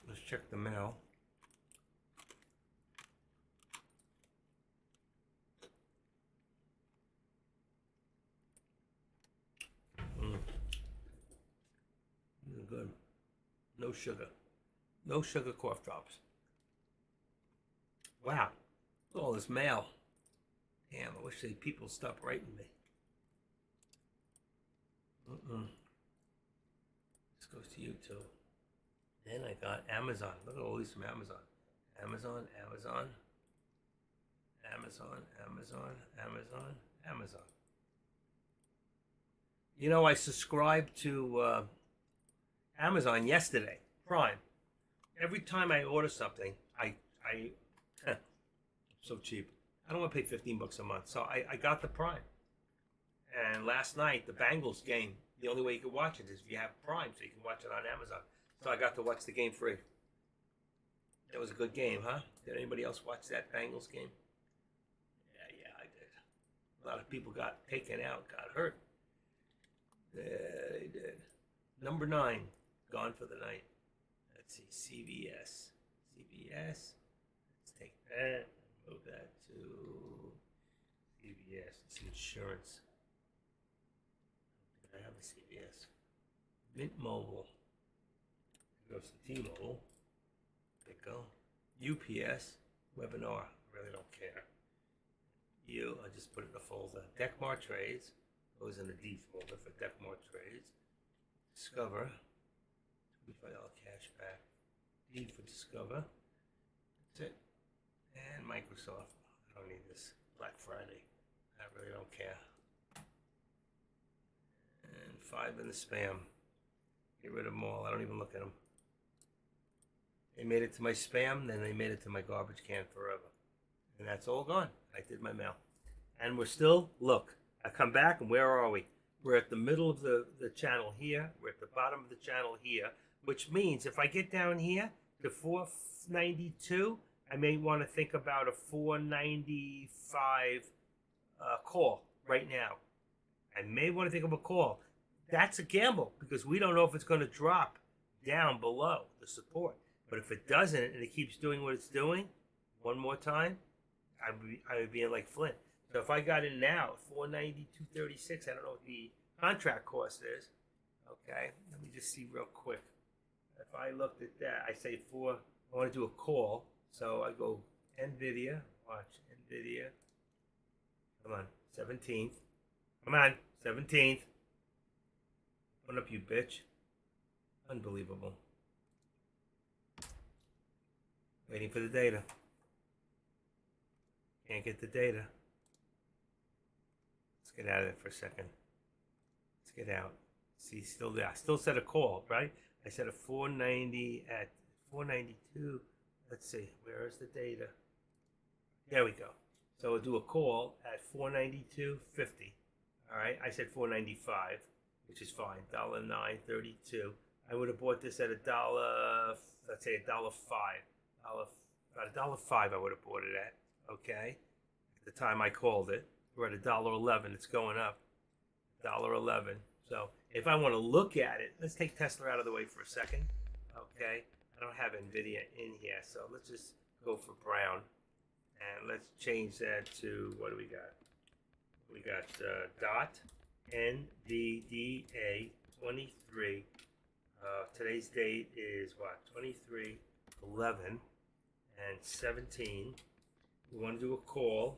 Let's check the mail. Good. No sugar. No sugar cough drops. Wow. Look at all this mail. Damn, I wish people stop writing me. This goes to you too. Then I got Amazon. Look at all these from Amazon. Amazon, Amazon, Amazon, Amazon, Amazon, Amazon. You know, I subscribed to Amazon yesterday, Prime. Every time I order something, I'm so cheap. I don't want to pay $15 a month, so I got the Prime. And last night, the Bengals game, the only way you can watch it is if you have Prime, so you can watch it on Amazon. So I got to watch the game free. That was a good game, huh? Did anybody else watch that Bengals game? Yeah, I did. A lot of people got taken out, got hurt. Yeah, they did. Number 9, gone for the night. Let's see, CVS. CVS. Let's take that and move that to CVS. It's insurance. I have a CVS. Mint Mobile. Goes to T-Mobile. Pico. UPS. Webinar. Really don't care. I just put it in a folder. Decmar Trades. Goes in the D folder for Decmar Trades. Discover. $25 cash back. D for Discover. That's it. And Microsoft. I don't need this. Black Friday. I really don't care. And 5 in the spam. Get rid of them all. I don't even look at them. They made it to my spam, then they made it to my garbage can forever. And that's all gone. I did my mail. And we're still, look, I come back and where are we? We're at the middle of the channel here. We're at the bottom of the channel here, which means if I get down here to 492, I may want to think about a 495 call right now. I may want to think of a call. That's a gamble because we don't know if it's going to drop down below the support. But if it doesn't and it keeps doing what it's doing one more time, I would be in like Flint. So if I got in now, 492.36, I don't know what the contract cost is. Okay, let me just see real quick. If I looked at that, I say I want to do a call. So I go NVIDIA, watch NVIDIA. Come on, 17th. Come on, 17th. Open up, you bitch. Unbelievable. Waiting for the data. Can't get the data. Let's get out of it for a second. Let's get out. See, still there. I still set a call, right? I set a 490 at 492. Let's see. Where is the data? There we go. So we'll do a call at 492.50. All right. I said 495, which is fine. $9.32. I would have bought this at $1. Let's say $1.05. About $1.05 I would have bought it at. Okay. At the time I called it. We're at $1.11. It's going up. $1.11. So if I want to look at it, let's take Tesla out of the way for a second. Okay. I don't have NVIDIA in here, so let's just go for brown. And let's change that to, what do we got? We got DOT. NVDA 23. Today's date is what? 23, 11, and 17. We want to do a call,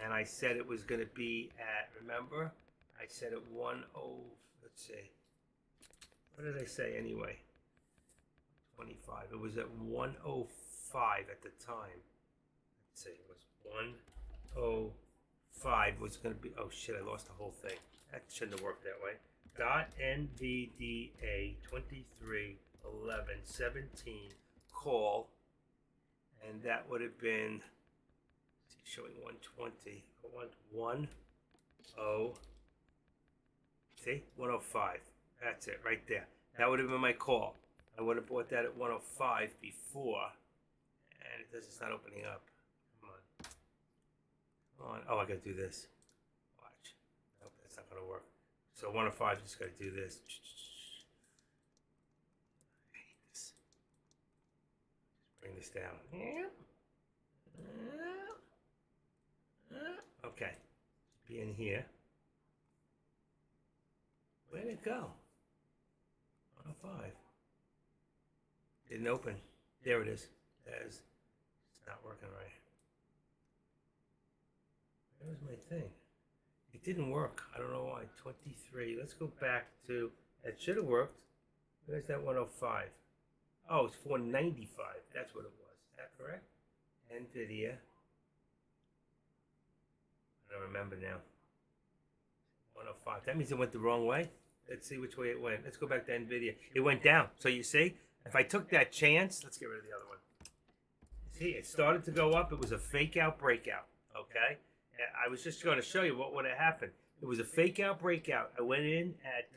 and I said it was going to be at, remember? I said at 10, let's see. What did I say anyway? 25. It was at 105 at the time. Let's see. It was 105 was going to be, oh shit, I lost the whole thing. That shouldn't have worked that way. Dot NVDA 23 11 17 call, and that would have been, showing 120. I want 10. See, 105. That's it right there. That would have been my call. I would have bought that at 105 before, and it's not opening up. Come on. Come on. Oh, I gotta do this. Watch. Nope, that's not gonna work. So 105, just gotta do this. I hate this. Just bring this down. Okay. Be in here. Where'd it go? 105. Didn't open. There it is. It's not working right. Where's my thing? It didn't work. I don't know why. 23. Let's go back to. It should have worked. Where's that 105? Oh, it's 495. That's what it was. Is that correct? NVIDIA. I don't remember now. 105. That means it went the wrong way. Let's see which way it went. Let's go back to NVIDIA. It went down. So you see, if I took that chance, let's get rid of the other one. See, it started to go up. It was a fake out breakout. Okay? I was just going to show you what would have happened. It was a fake out breakout. I went in at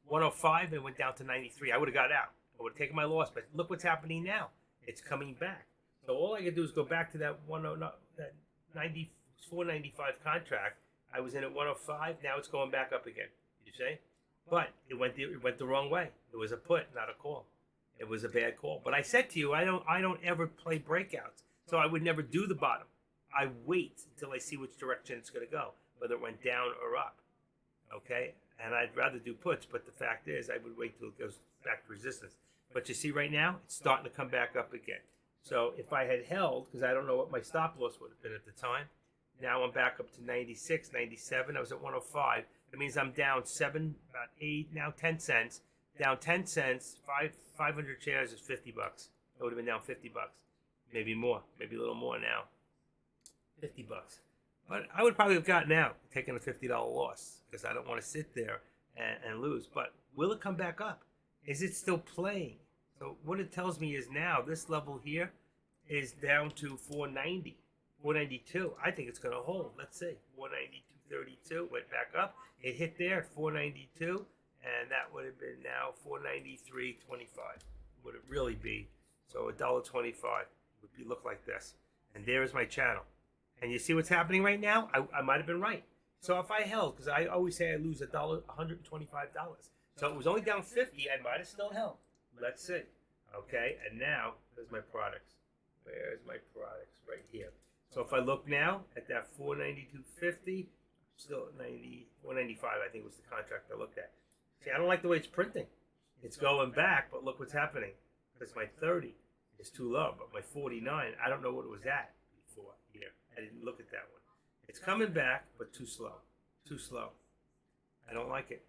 105 and went down to 93. I would have got out. I would have taken my loss. But look what's happening now. It's coming back. So all I could do is go back to that 495 contract. I was in at 105. Now it's going back up again. You see? But it went the wrong way. It was a put, not a call. It was a bad call. But I said to you, I don't ever play breakouts. So I would never do the bottom. I wait until I see which direction it's going to go, whether it went down or up. Okay? And I'd rather do puts, but the fact is I would wait till it goes back to resistance. But you see right now, it's starting to come back up again. So if I had held, because I don't know what my stop loss would have been at the time, now I'm back up to 96, 97. I was at 105. That means I'm down about 8, now 10 cents. Down 10 cents, 500 shares is $50. It would have been down $50. Maybe more, maybe a little more now. $50. But I would probably have gotten out, taking a $50 loss, because I don't want to sit there and lose. But will it come back up? Is it still playing? So what it tells me is now this level here is down to 490, 492. I think it's going to hold. Let's see. 492.32 went back up. It hit there at 492, and that would have been now 493.25. Would it really be? So $1.25 would be look like this. And there is my channel. And you see what's happening right now? I might have been right. So if I held, because I always say I lose $125. So it was only down 50. I might have still held. Let's see. Okay, and now there's my products. Where's my products? Right here. So if I look now at that 492.50, still at 495. I think was the contract I looked at. See, I don't like the way it's printing. It's going back, but look what's happening. Because my 30 is too low, but my 49, I don't know what it was at before here. I didn't look at that one. It's coming back, but too slow. Too slow. I don't like it.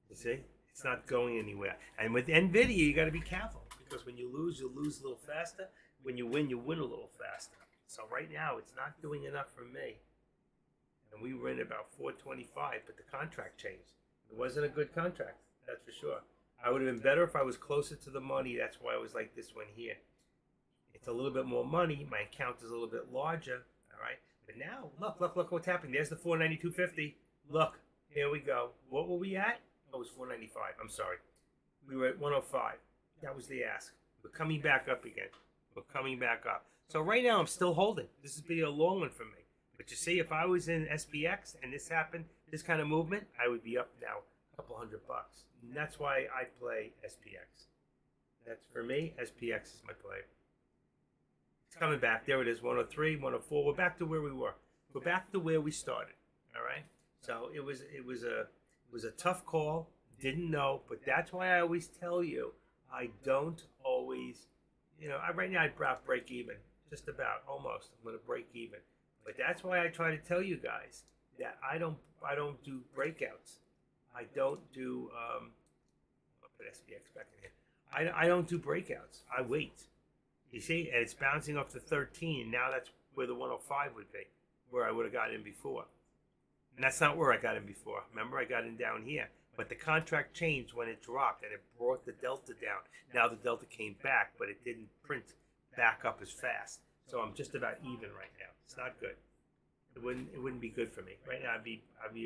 You see? It's not going anywhere. And with NVIDIA, you got to be careful. Because when you lose a little faster. When you win a little faster. So right now, it's not doing enough for me. And we were in about 425, but the contract changed. It wasn't a good contract, that's for sure. I would have been better if I was closer to the money. That's why I was like this one here. It's a little bit more money. My account is a little bit larger. All right. But now, look what's happening. There's the 492.50. Look, here we go. What were we at? Oh, it was 495. I'm sorry. We were at 105. That was the ask. We're coming back up again. We're coming back up. So right now, I'm still holding. This would be a long one for me. But you see, if I was in SPX and this happened, this kind of movement, I would be up now a couple $100. And that's why I play SPX. That's for me, SPX is my play. It's coming back. There it is, 103, 104. We're back to where we were. We're back to where we started. All right. So it was was a tough call. Didn't know, but that's why I always tell you, I don't always, right now I about break even, just about, almost. I'm going to break even, but that's why I try to tell you guys that I don't do breakouts. I don't do. I'll put SPX back in here. I don't do breakouts. I wait. You see, and it's bouncing up to 13. Now that's where the 105 would be, where I would have gotten in before. And that's not where I got in before. Remember, I got in down here. But the contract changed when it dropped, and it brought the delta down. Now the delta came back, but it didn't print back up as fast. So I'm just about even right now. It's not good. It wouldn't be good for me. Right now I'd be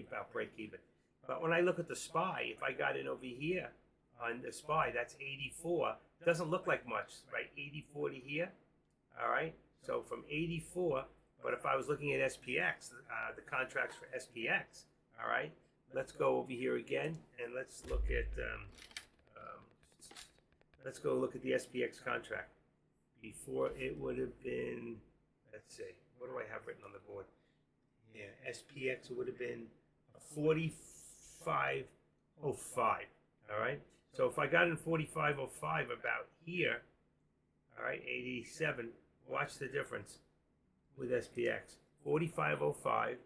about break even. But when I look at the SPY, if I got in over here on the SPY, that's 84. Doesn't look like much, right? 84 to here. All right. So from 84, but if I was looking at SPX, the contracts for SPX, all right. Let's go over here again, and let's look at the SPX contract. Before it would have been, let's see, what do I have written on the board? Yeah, SPX would have been 45.05. All right. So if I got in 45.05 about here, all right, 87. Watch the difference with SPX. 45.05.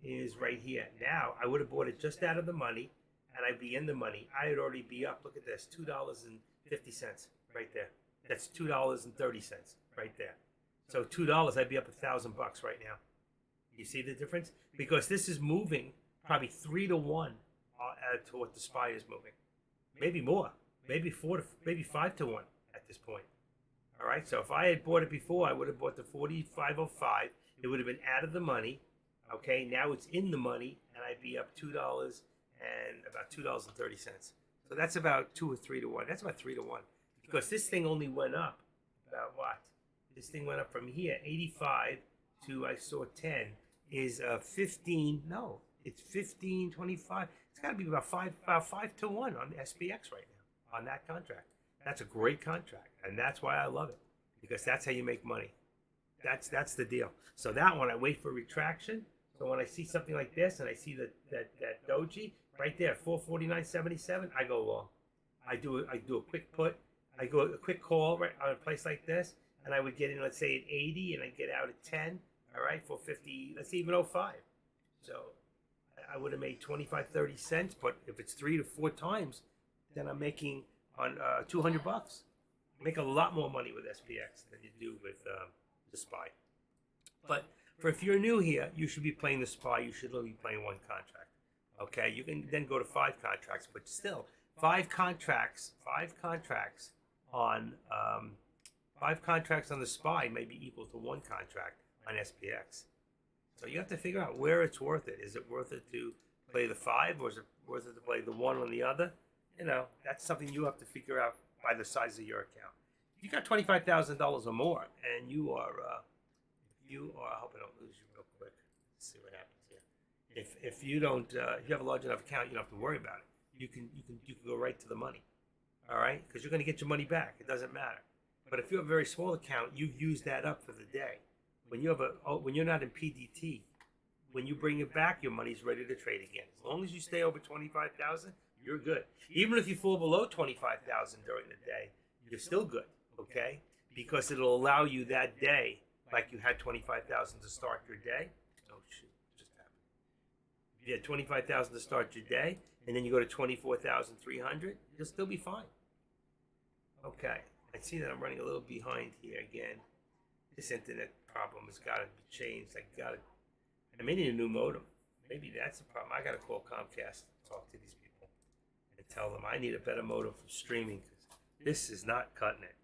Is right here. Now I would have bought it just out of the money, and I'd be in the money. I'd already be up. Look at this, $2.50 right there. That's $2.30 right there. So $2, I'd be up $1,000 right now. You see the difference? Because this is moving probably 3 to 1 to what the SPY is moving. Maybe more. Maybe 5 to 1 at this point. All right. So if I had bought it before, I would have bought the 45.05. It would have been out of the money. Okay, now it's in the money, and I'd be up $2 and about $2.30. So that's about 2 or 3 to 1. That's about 3 to 1, because this thing only went up about what? This thing went up from here, 85 to, I saw 10 is 15. No, it's 15, 25. It's got to be about 5 to 1 on the SPX right now on that contract. That's a great contract, and that's why I love it, because that's how you make money. That's the deal. So that one, I wait for retraction. So when I see something like this and I see that doji right there, 449.77, I go long. I do a quick put. I go a quick call right on a place like this, and I would get in, let's say at 80, and I get out at 10. All right, 450. Let's even 05. So I would have made 25, 30 cents. But if it's 3 to 4 times, then I'm making on $200. I make a lot more money with SPX than you do with the SPY. But if you're new here, you should be playing the SPY. You should only be playing one contract. Okay, you can then go to 5 contracts, but still, 5 contracts on 5 contracts on the SPY may be equal to 1 contract on SPX. So you have to figure out where it's worth it. Is it worth it to play the 5, or is it worth it to play the 1 on the other? That's something you have to figure out by the size of your account. If you got $25,000 or more, and you are, I hope I don't lose you real quick. Let's see what happens here. If you don't, if you have a large enough account, you don't have to worry about it. You can go right to the money, all right? Because you're going to get your money back. It doesn't matter. But if you have a very small account, you've used that up for the day. When you're not in PDT, when you bring it back, your money's ready to trade again. As long as you stay over 25,000, you're good. Even if you fall below 25,000 during the day, you're still good, okay? Because it'll allow you that day, like you had 25,000 to start your day. Oh shoot, just happened. If you had 25,000 to start your day, and then you go to 24,300, you'll still be fine. Okay, I see that I'm running a little behind here again. This internet problem has got to be changed. I may need a new modem. Maybe that's the problem. I got to call Comcast and talk to these people and tell them I need a better modem for streaming, because this is not cutting it.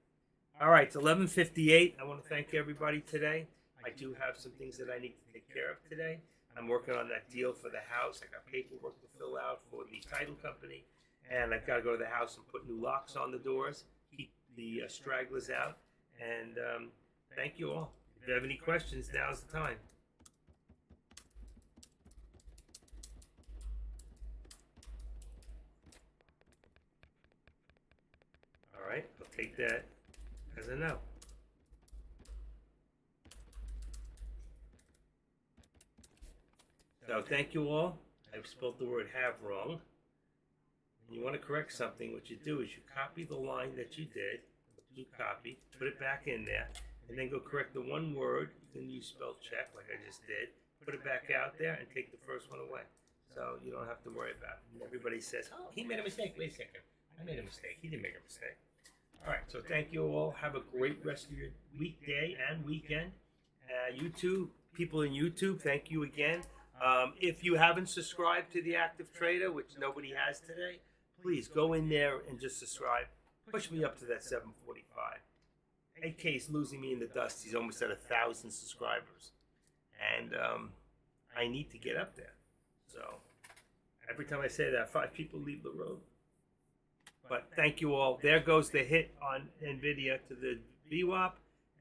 All right, it's 11:58. I want to thank everybody today. I do have some things that I need to take care of today. I'm working on that deal for the house. I got paperwork to fill out for the title company, and I've got to go to the house and put new locks on the doors, keep the stragglers out, and thank you all. If you have any questions, now's the time. All right, I'll take that as a no. So thank you all. I've spelled the word have wrong. and you want to correct something, what you do is you copy the line that you did, do copy, put it back in there, and then go correct the one word. You can use spell check like I just did. Put it back out there and take the first one away. So you don't have to worry about it. And everybody says, oh, he made a mistake. Wait a second. I made a mistake. He didn't make a mistake. All right, so thank you all. Have a great rest of your weekday and weekend. YouTube, people in YouTube, thank you again. If you haven't subscribed to The Active Trader, which nobody has today, please go in there and just subscribe. Push me up to that 745. AK's losing me in the dust. He's almost at 1,000 subscribers. And I need to get up there. So every time I say that, 5 people leave the room. But thank you all. There goes the hit on NVIDIA to the VWAP.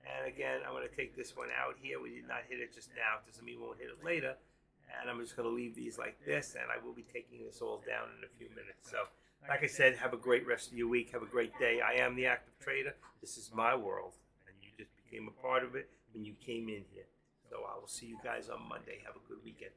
And again, I'm going to take this one out here. We did not hit it just now. It doesn't mean we won't hit it later. And I'm just going to leave these like this. And I will be taking this all down in a few minutes. So like I said, have a great rest of your week. Have a great day. I am The Active Trader. This is my world. And you just became a part of it when you came in here. So I will see you guys on Monday. Have a good weekend.